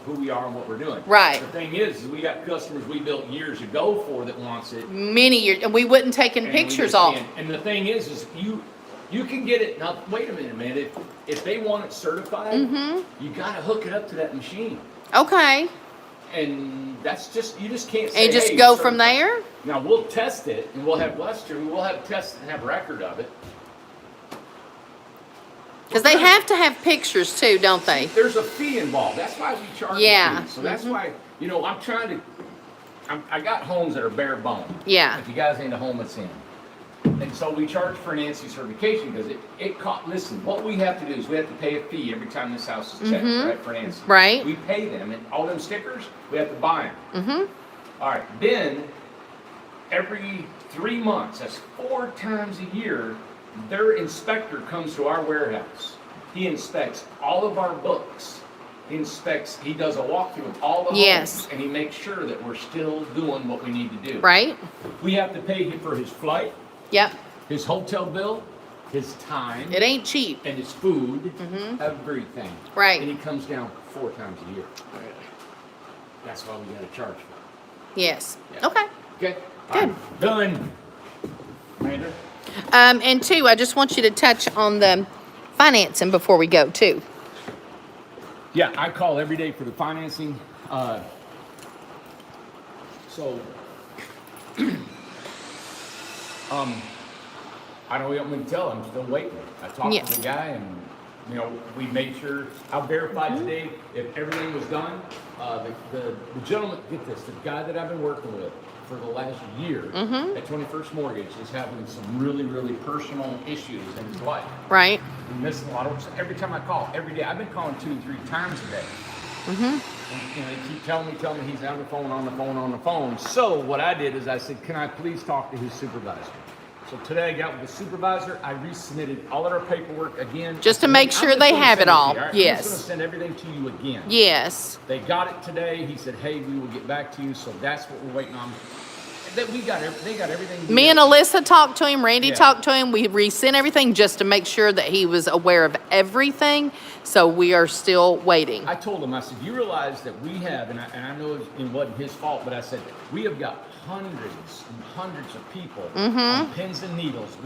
who we are and what we're doing. Right. The thing is we got customers we built years ago for that wants it. Many years, and we wouldn't taken and we pictures just off. can't. And the thing is you can get it. Now wait a minute, man. If they want it certified, you got to hook it up to that machine. Okay, And that's you just can't say, and just hey, go it's from certified. there? Now we'll test it, and we'll have we'll have tests and have record of it. Because they have to have pictures too, don't they? There's a fee involved. That's why we charge Yeah. a fee. So that's why, I'm trying to, I got homes that are bare bone. Yeah. If you guys ain't a home it's in. And so we charge for an ANSI certification because listen, what we have to do is we have to pay a fee every time this house is checked, right, for an ANSI. Right. We pay them, and all them stickers, we have to buy them. All right, then every 3 months, that's 4 times a year, their inspector comes to our warehouse. He inspects all of our books. He does a walkthrough of all the homes. Yes. And he makes sure that we're still doing what we need to do. Right? We have to pay him for his flight, Yep. his hotel bill, his time, It ain't cheap. and his food, everything. Right. And he comes down 4 times a year. That's why we got to charge for it. Yes. Yeah. Okay. Okay? Good. I'm done. Amanda? And two, I just want you to touch on the financing before we go too. Yeah, I call every day for the financing. I don't know what to tell. I'm still waiting. I talked Yeah. to the guy, and we made sure. I verified today if everything was done. The gentleman, get this, the guy that I've been working with for the last year at 21st Mortgage is having some really, really personal issues in his life. Right. He's missing a lot of every time I call, every day. I've been calling 2 and 3 times a day. And, they keep telling me he's on the phone. So what I did is I said, can I please talk to his supervisor? So today I got with the supervisor. I resubmitted all of our paperwork again. Just to I'm make just sure gonna they have send it all. to you, right? Yes. I'm just going to send everything to you again. Yes. They got it today. He said, hey, we will get back to you. So that's what we're waiting on. They got everything. Me and Alyssa talked to him. Randy Yeah. talked to him. We resent everything just to make sure that he was aware of everything. So we are still waiting. I told him, I said, you realize that we have, and I know it wasn't his fault, but I said, we have got hundreds and hundreds of people on pins and needles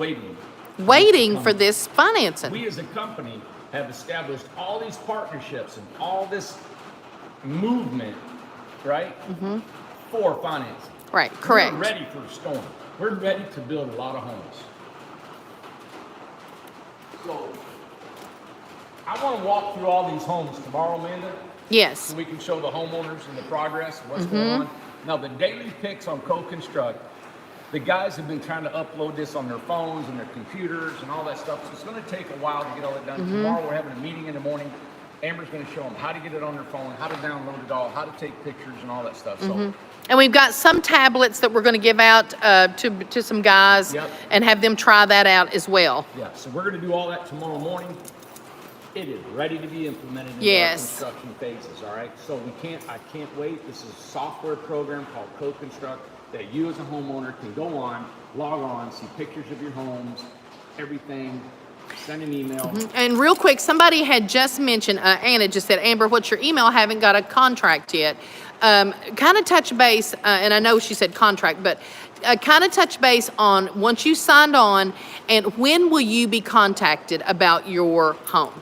Waiting for this financing. We as a company have established all these partnerships and all this movement, right, for financing. Right, correct. We're ready for a storm. We're ready to build a lot of homes. So, I want to walk through all these homes tomorrow, Amanda, Yes. so we can show the homeowners and the progress and what's going on. Now, the daily picks on Co-Construct, the guys have been trying to upload this on their phones and their computers and all that stuff, so it's going to take a while to get all that done. Tomorrow, we're having a meeting in the morning. Amber's going to show them how to get it on their phone, how to download it all, how to take pictures and all that stuff. So, And we've got some tablets that we're going to give out to some guys Yep. and have them try that out as well. yeah, so we're going to do all that tomorrow morning. It is ready to be implemented in our Yes. construction phases, all right? So I can't wait. This is a software program called Co-Construct that you as a homeowner can go on, log on, see pictures of your homes, everything, send an email. And real quick, somebody had just mentioned, Anna just said, Amber, what's your email? Haven't got a contract yet. Kind of touch base, and I know she said contract, but kind of touch base on once you signed on, and when will you be contacted about your home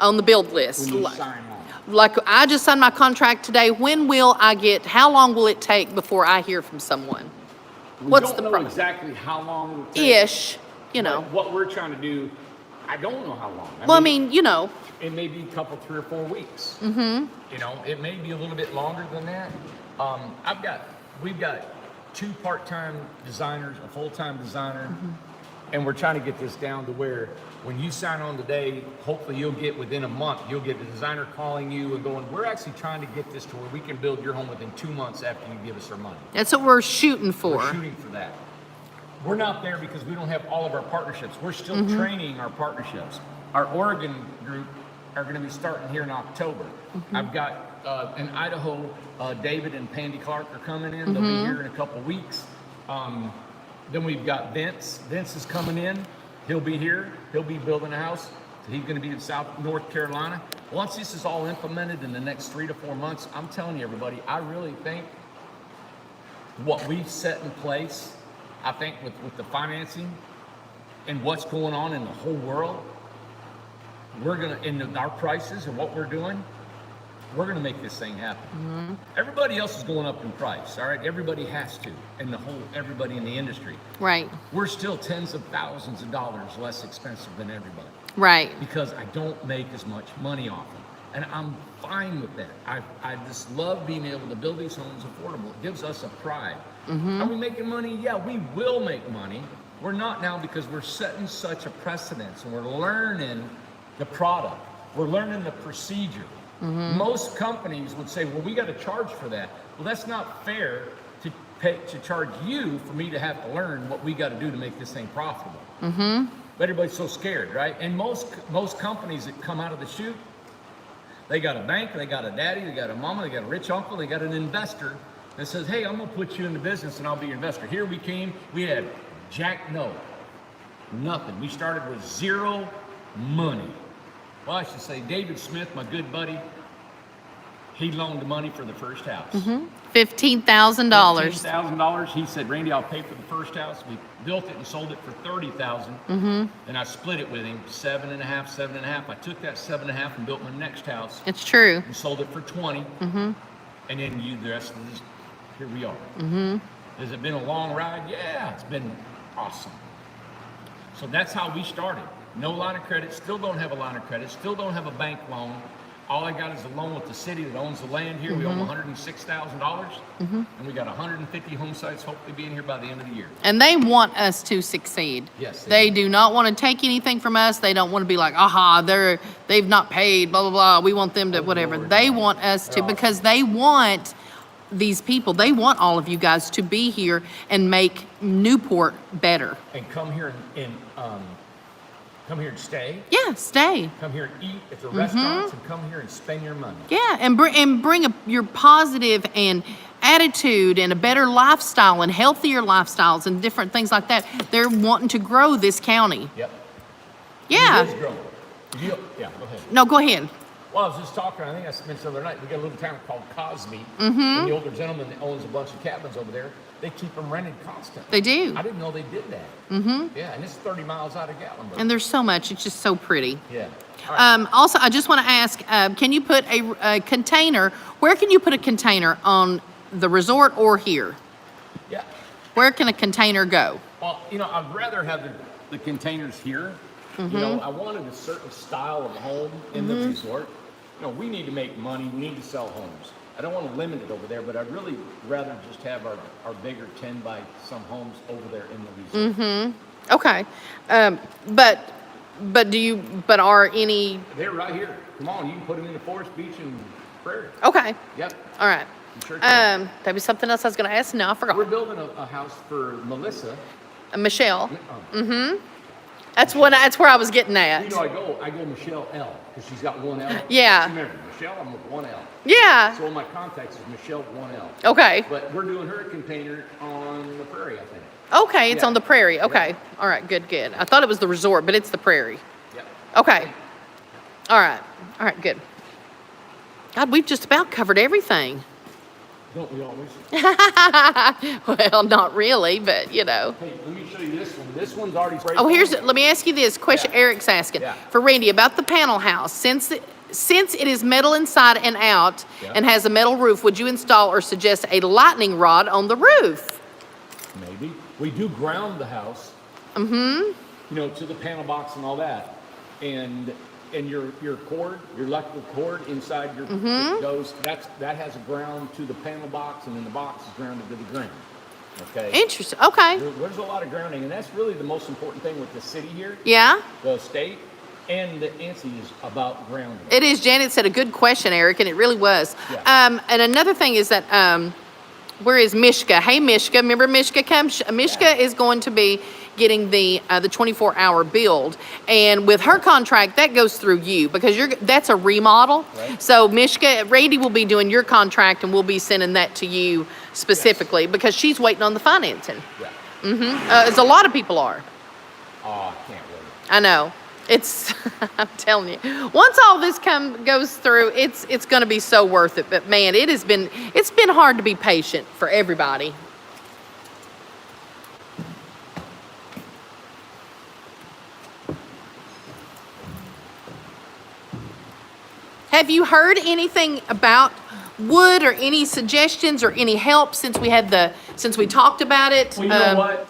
on the build list? When you sign on. Like I just signed my contract today. When will I get? How long will it take before I hear from someone? What's We the don't know process? exactly how long it will take. Ish, you know. But what we're trying to do, I don't know how long. Well, I mean, you know. It may be a couple, 3 or 4 weeks. You know, it may be a little bit longer than that. We've got 2 part-time designers, a full-time designer, and we're trying to get this down to where when you sign on today, hopefully you'll get within a month, you'll get the designer calling you and going, we're actually trying to get this to where we can build your home within 2 months after you give us our money. That's what we're shooting for. We're shooting for that. We're not there because we don't have all of our partnerships. We're still training our partnerships. Our Oregon group are going to be starting here in October. I've got in Idaho, David and Pandy Clark are coming in. They'll be here in a couple weeks. Then we've got Vince. Vince is coming in. He'll be here. He'll be building a house. So he's going to be in North Carolina. Once this is all implemented in the next 3 to 4 months, I'm telling you, everybody, I really think what we've set in place, I think with the financing and what's going on in the whole world, we're going to, in our prices and what we're doing, we're going to make this thing happen. Everybody else is going up in price, all right? Everybody has to, and everybody in the industry. Right, We're still tens of thousands of dollars less expensive than everybody right. because I don't make as much money off them. And I'm fine with that. I just love being able to build these homes affordable. It gives us a pride. Are we making money? Yeah, we will make money. We're not now because we're setting such a precedence and we're learning the product. We're learning the procedure. Most companies would say, well, we got to charge for that. Well, that's not fair to charge you for me to have to learn what we got to do to make this thing profitable. But everybody's so scared, right? And most companies that come out of the chute, they got a bank, they got a daddy, they got a mama, they got a rich uncle, they got an investor that says, hey, I'm going to put you in the business and I'll be your investor. Here we had nothing. We started with zero money. Well, I should say David Smith, my good buddy, he loaned the money for the first house. $15,000. $15,000. He said, Randy, I'll pay for the first house. We built it and sold it for $30,000. And I split it with him, 7.5. I took that 7.5 and built my next house It's true. and sold it for 20. And then the rest of this, here we are. Has it been a long ride? Yeah, it's been awesome. So that's how we started. No line of credit, still don't have a line of credit, still don't have a bank loan. All I got is a loan with the city that owns the land here. We own $106,000. And we got 150 home sites hopefully being here by the end of the year. And they want us to succeed. Yes, They do not want to take anything from us. They don't want to be like, aha, they've not paid, blah, blah, blah. We want them to whatever. Lord, They no. want us to, They're because they want these people, they want all of you guys to be here and make Newport better. And come here and come here and stay. Yeah, stay. Come here and eat at the restaurants, and come here and spend your money. Yeah, and bring your positive and attitude and a better lifestyle and healthier lifestyles and different things like that. They're wanting to grow this county. Yep. Yeah. It is growing. Yeah, go ahead. No, go ahead. Well, I was just talking, I think I mentioned the other night, we got a little town called Cosby. And the older gentleman that owns a bunch of cabins over there, they keep them rented constantly. They do. I didn't know they did that. Yeah, and it's 30 miles out of Gatlinburg. And there's so much. It's just so pretty. Yeah. All right. Also, I just want to ask, can you put a container, where can you put a container on the resort or here? Yeah. Where can a container go? Well, I'd rather have the containers here. I wanted a certain style of home in the resort. We need to make money. We need to sell homes. I don't want to limit it over there, but I'd really rather just have our bigger 10 by some homes over there in the resort. Okay. But are any? They're right here. Come on, you can put them in the forest, beach, and prairie. Okay. Yep. All right. You sure can. There was something else I was going to ask. No, I forgot. We're building a house for Melissa. Michelle. That's where I was getting at. I go Michelle L because she's got one L. Yeah. Remember, Michelle, I'm with one L. Yeah. So my contacts is Michelle 1L. Okay. But we're doing her a container on the prairie, I think. Okay, it's Yeah. on the prairie. Okay. Yeah. All right, good. I thought it was the resort, but it's the prairie. Yep. Okay. All right, good. God, we've just about covered everything. Don't we always? Well, not really, but Hey, let me show you this one. This one's already sprayed. Oh, let me ask you this question. Yeah. Eric's asking Yeah. for Randy about the panel house. Since it is metal inside and out Yeah. and has a metal roof, would you install or suggest a lightning rod on the roof? Maybe. We do ground the house. To the panel box and all that. And your cord, your electrical cord inside your goes, that has a ground to the panel box, and then the box is grounded to the ground. Okay. Interesting. Okay. There's a lot of grounding, and that's really the most important thing with the city here, Yeah. the state, and the ANSI is about grounding. It is. Janet said a good question, Eric, and it really was. Yeah. And another thing is that where is Mishka? Hey, Mishka. Remember Mishka comes? Mishka is going to be getting the 24-hour build, and with her contract that goes through you because that's a remodel. Right. So Mishka, Randy will be doing your contract, and we'll be sending that to you specifically because she's waiting on the financing. Yeah. As a lot of people are. Oh, I can't wait. I know. It's, I'm telling you, once all this goes through, it's going to be so worth it. But man, it's been hard to be patient for everybody. Have you heard anything about wood or any suggestions or any help since we talked about it? Well, you know what?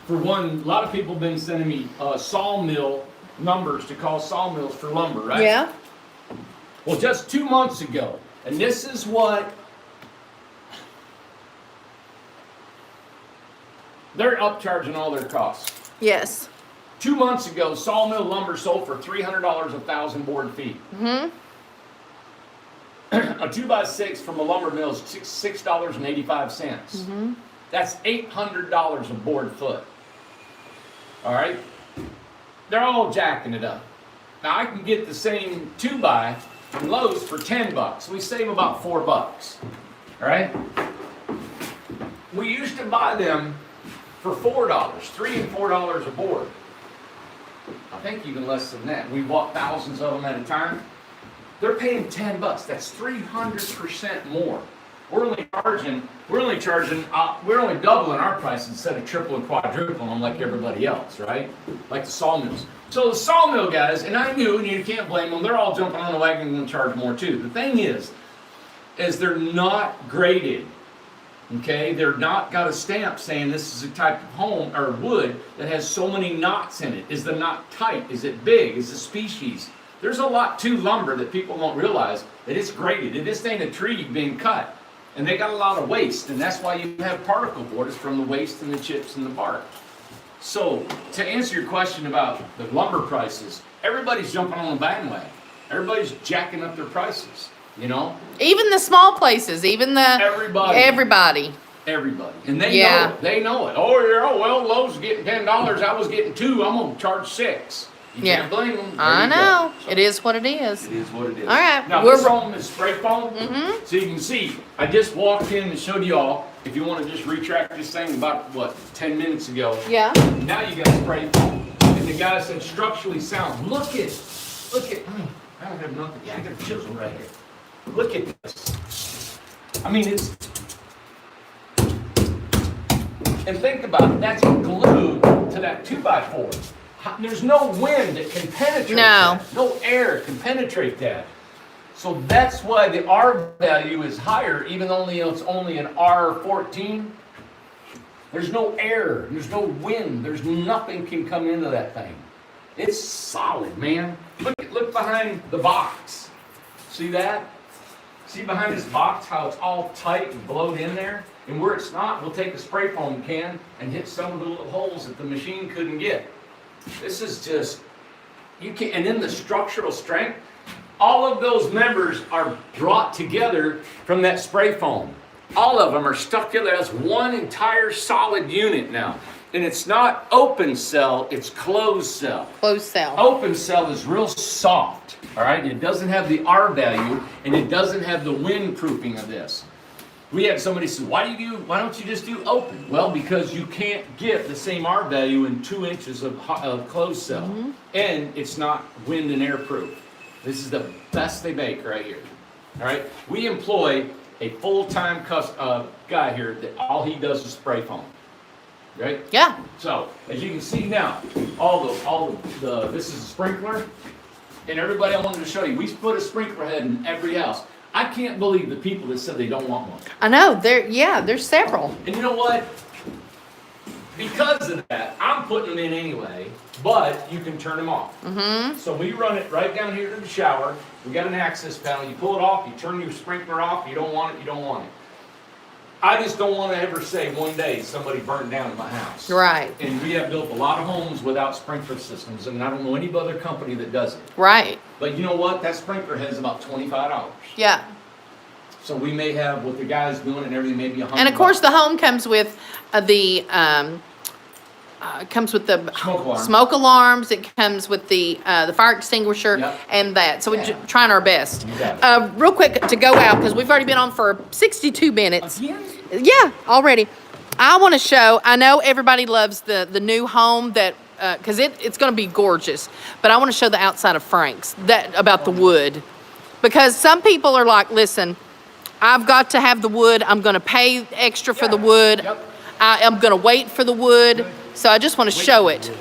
For one, a lot of people have been sending me sawmill numbers to call sawmills for lumber, right? Yeah. Well, just 2 months ago, and this is what they're upcharging all their costs. Yes. 2 months ago, sawmill lumber sold for $300 a 1,000 board feet. A 2x6 from a lumber mill is $6.85. That's $800 a board foot. All right? They're all jacking it up. Now I can get the same 2x from Lowe's for $10. We save about $4. All right? We used to buy them for $4, $3 and $4 a board. I think even less than that. We bought thousands of them at a time. They're paying $10. That's 300% more. We're only doubling our price instead of triple and quadrupling them like everybody else, right? Like the sawmills. So the sawmill guys, and I knew, and you can't blame them, they're all jumping on the wagon and charge more too. The thing is they're not graded. Okay, they're not got a stamp saying this is a type of home or wood that has so many knots in it. Is the knot tight? Is it big? Is it species? There's a lot to lumber that people don't realize that it's graded. It just ain't a tree being cut. And they got a lot of waste, and that's why you have particle board. It's from the waste and the chips and the bark. So, to answer your question about the lumber prices, everybody's jumping on the bandwagon. Everybody's jacking up their prices, Even the small places, Everybody. And they know it. They know it. Oh, yeah, well, Lowe's getting $10. I was getting $2. I'm going to charge $6. You Yeah. can't blame them. I know. It is what it It is. is what it is. All right, Now we're- this foam is spray foam. Mm-hmm. So you can see, I just walked in and showed you all. If you want to just retract this thing about, what, 10 minutes ago. Yeah. Now you got spray foam. And the guy said structurally sound. Look at, I don't have nothing. Yeah, I got a chisel right here. Look at this. I mean, it's, and think about it, that's glued to that 2x4. There's no wind that can penetrate No. that. No air can penetrate that. So that's why the R value is higher, even though it's only an R14. There's no air, there's no wind, there's nothing can come into that thing. It's solid, man. Look behind the box. See that? See behind this box how it's all tight and blowed in there? And where it's not, we'll take a spray foam can and hit some of the little holes that the machine couldn't get. This is just, you can't, and then the structural strength, all of those members are brought together from that spray foam. All of them are stuck together as one entire solid unit now. And it's not open cell, it's closed cell. Closed cell. Open cell is real soft, all right? It doesn't have the R value, and it doesn't have the windproofing of this. We had somebody say, why don't you just do open? Well, because you can't get the same R value in 2 inches of closed cell. Mm-hmm. And it's not wind and air proof. This is the best they make right here, all right? We employ a full-time guy here that all he does is spray foam. Right? Yeah. So, as you can see now, this is a sprinkler, and everybody I wanted to show you, we put a sprinkler head in every house. I can't believe the people that said they don't want one. I know. There's several. And you know what? Because of that, I'm putting them in anyway, but you can turn them off. Mm-hmm. So we run it right down here to the shower. We got an access panel. You pull it off, you turn your sprinkler off. You don't want it, you don't want it. I just don't want to ever say one day somebody burned down my house. Right. And we have built a lot of homes without sprinkler systems, and I don't know any other company that does it. Right. But you know what? That sprinkler head is about $25. Yeah. So we may have what the guy's doing and everything, maybe $100. And of course, the home comes with the Smoke alarm. smoke alarms. It comes with the fire extinguisher. Yep. And that. So we're trying our best. You got it. Real quick to go out because we've already been on for 62 minutes. Again? Yeah, already. I want to show. I know everybody loves the new home that because it's going to be gorgeous. But I want to show the outside of Frank's about the wood, because some people are like, listen, I've got to have the wood. I'm going to pay extra for the wood. Yep. I'm going to wait for the wood. So I just want to show it.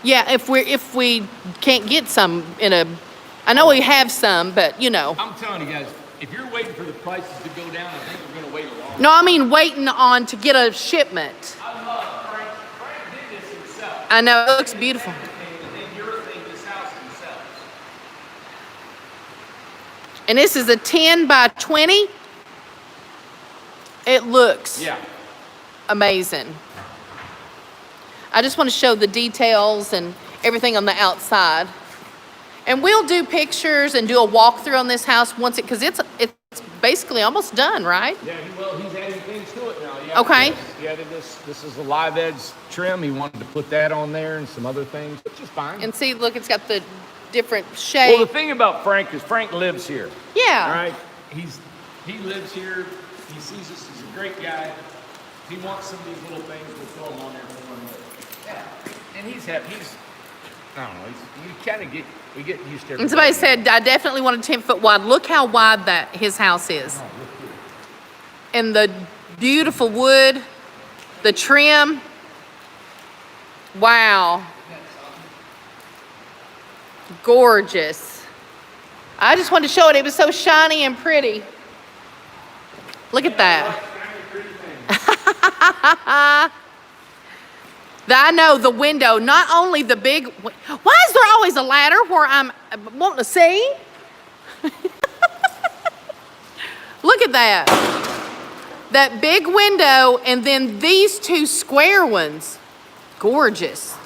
Yeah, if we can't get some I know we have some, but you know. I'm telling you guys, if you're waiting for the prices to go down, I think we're going to wait a long No, I mean waiting on to get a shipment. I love Frank. Frank did this himself. I know, it looks beautiful. They urethane this house themselves. And this is a 10 by 20. It looks amazing. I just want to show the details and everything on the outside. And we'll do pictures and do a walkthrough on this house because it's basically almost done, right? Yeah, he's adding things to it now. Yeah, Okay. He added this. This is a live edge trim. He wanted to put that on there and some other things, which is fine. And see, look, it's got the different Well, shape. the thing about Frank is Frank lives here. Yeah. All right. He lives here. He sees us as a great guy. He wants some of these little things to throw him on there for him. Yeah. And he's happy. I don't know. We get used to it. And somebody said, I definitely want a 10-foot wide. Look how wide his house is. And the beautiful wood, the trim. Wow. Gorgeous. I just wanted to show it. It was so shiny and pretty. Look at that. I know the window, not only the big. Why is there always a ladder where I'm wanting to see? Look at that. That big window, and then these two square ones. Gorgeous.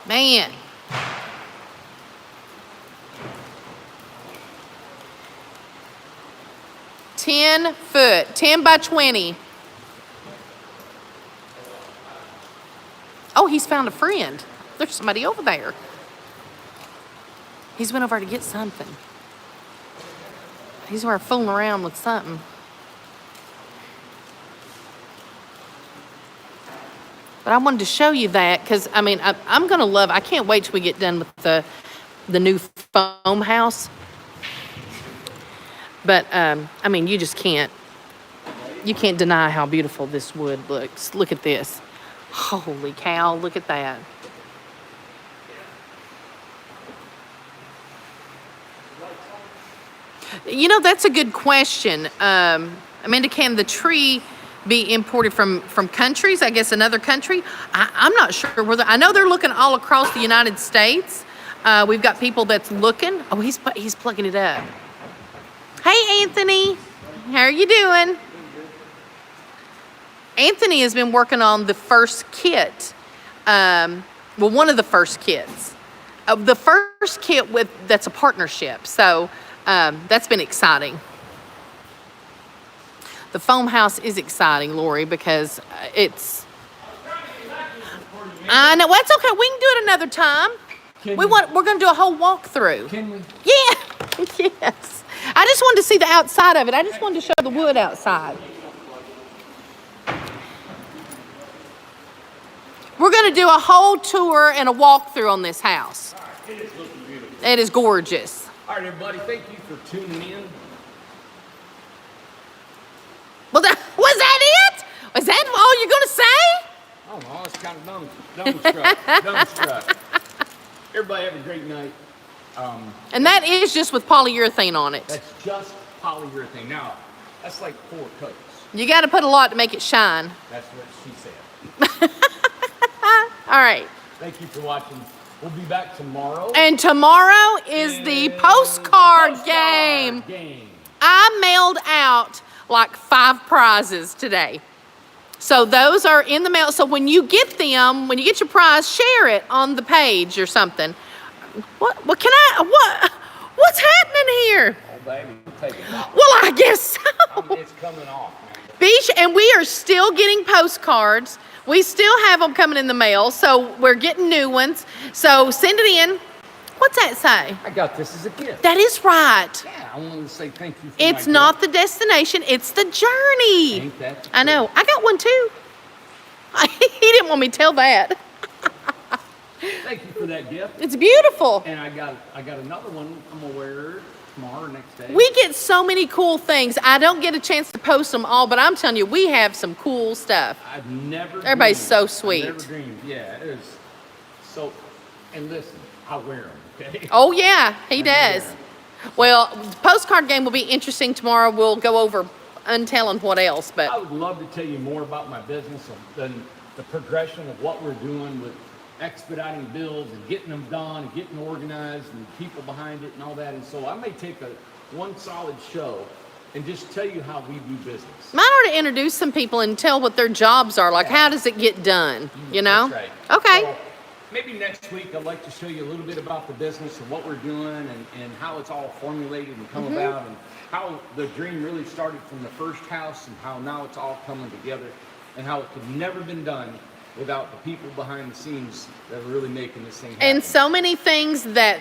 Man. $10 10 by 20. Oh, he's found a friend. There's somebody over there. He's went over to get something. He's over fooling around with something. But I wanted to show you that because, I mean, I'm going to love it. I can't wait till we get done with the new foam house. But, I mean, you just can't deny how beautiful this wood looks. Look at this. Holy cow, look at that. You know, that's a good question. Amanda, can the tree be imported from countries, I guess another country? I'm not sure whether, I know they're looking all across the United States. We've got people that's looking. Oh, he's plugging it up. Hey, Anthony, how are you doing? Anthony has been working on the first kit. Well, one of the first kits. The first kit that's a partnership. So that's been exciting. The foam house is exciting, Lori, because it's. I know. Well, that's okay. We can do it another time. We're going to do a whole walkthrough. Can we? Yeah. Yes. I just wanted to see the outside of it. I just wanted to show the wood outside. We're going to do a whole tour and a walkthrough on this house. It is looking beautiful. It is gorgeous. All right, everybody. Thank you for tuning in. Well, was that it? Was that all you're going to say? I don't know. It's kind of dumbstruck. Everybody have a great night. And that is just with polyurethane on it. That's just polyurethane. Now, that's like 4 coats. You got to put a lot to make it shine. That's what she said. All right. Thank you for watching. We'll be back tomorrow. And tomorrow is the postcard game. I mailed out like 5 prizes today. So those are in the mail. So when you get them, when you get your prize, share it on the page or something. What's happening here? Oh, baby, take it off. Well, I guess so. It's coming off, man. And we are still getting postcards. We still have them coming in the mail, so we're getting new ones. So send it in. What's that say? I got this as a gift. That is right. Yeah, I wanted to say thank you for It's my not gift. the destination, it's the journey. Ain't that I know. I got one too. He didn't want me to tell that. Thank you for that gift. It's beautiful. And I got another one I'm gonna wear tomorrow or next day. We get so many cool things. I don't get a chance to post them all, but I'm telling you, we have some cool stuff. I've never Everybody's dreamed. so sweet. I've never dreamed. Yeah, it is. So, and listen, I wear them, okay? Oh, yeah, he does. Well, the postcard game will be interesting tomorrow. We'll go over untelling what else, I but would love to tell you more about my business and the progression of what we're doing with expediting bills and getting them done and getting organized and people behind it and all that. And so I may take one solid show and just tell you how we do business. mine ought to introduce some people and tell what their jobs are. Like, how does it get done, you know? That's right. Okay. So maybe next week I'd like to show you a little bit about the business and what we're doing and how it's all formulated and come about and how the dream really started from the first house and how now it's all coming together and how it could never been done without the people behind the scenes that are really making this thing happen. And so many things that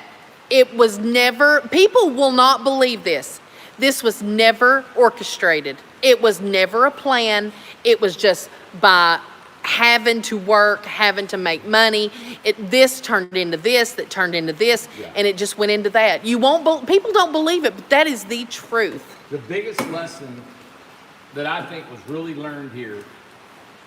it was never, people will not believe this. This was never orchestrated. It was never a plan. It was just by having to work, having to make money. This turned into this, that turned into this, and it just went into that. People don't believe it, but that is the truth. The biggest lesson that I think was really learned here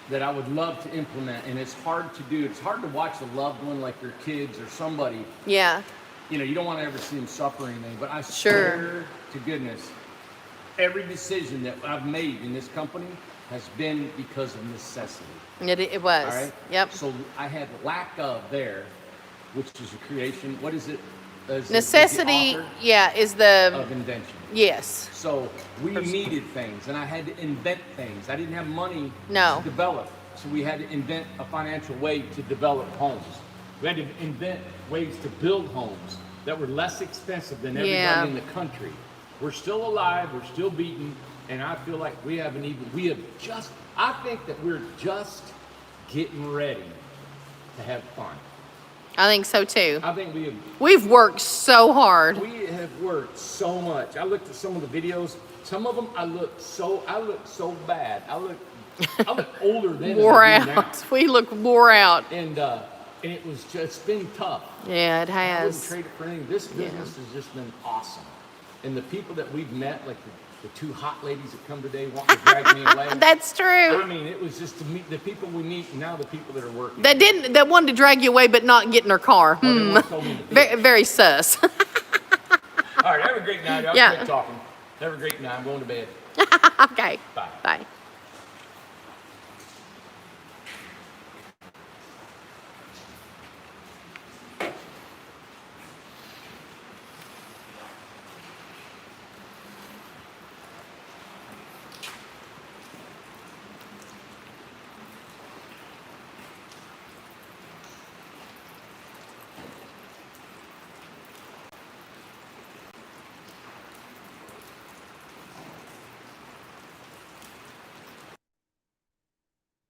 that I would love to implement, and it's hard to do. It's hard to watch a loved one like your kids or somebody. Yeah. You know, you don't want to ever see them suffer or anything, but I Sure. swear to goodness, every decision that I've made in this company has been because of necessity. It was. All right? Yep. So I had lack of there, which is a creation. What is it? Is Necessity, the author yeah, is the, of invention. yes. So we needed things, and I had to invent things. I didn't have money No. to develop, so we had to invent a financial way to develop homes. We had to invent ways to build homes that were less expensive than everybody Yeah. in the country. We're still alive, we're still beating, and I feel like I think that we're just getting ready to have fun. I think so too. I think We've worked so hard. we have worked so much. I looked at some of the videos. Some of them I look so bad. I look older than Wore I do now. out. We look wore out. And it was just, it's been tough. Yeah, it I wouldn't has. trade it for anything. This business has just been awesome. And the people that we've met, like the two hot ladies that come today wanting to drag me away. That's true. I mean, it was just to meet the people we meet and now the people that are working. That wanted to drag you away, but not get in her car. Well, they once told me to do Very, it. very sus. All right, have a great night. I'll Yeah. quit talking. Have a great night. I'm going to bed. Okay. Bye. Bye.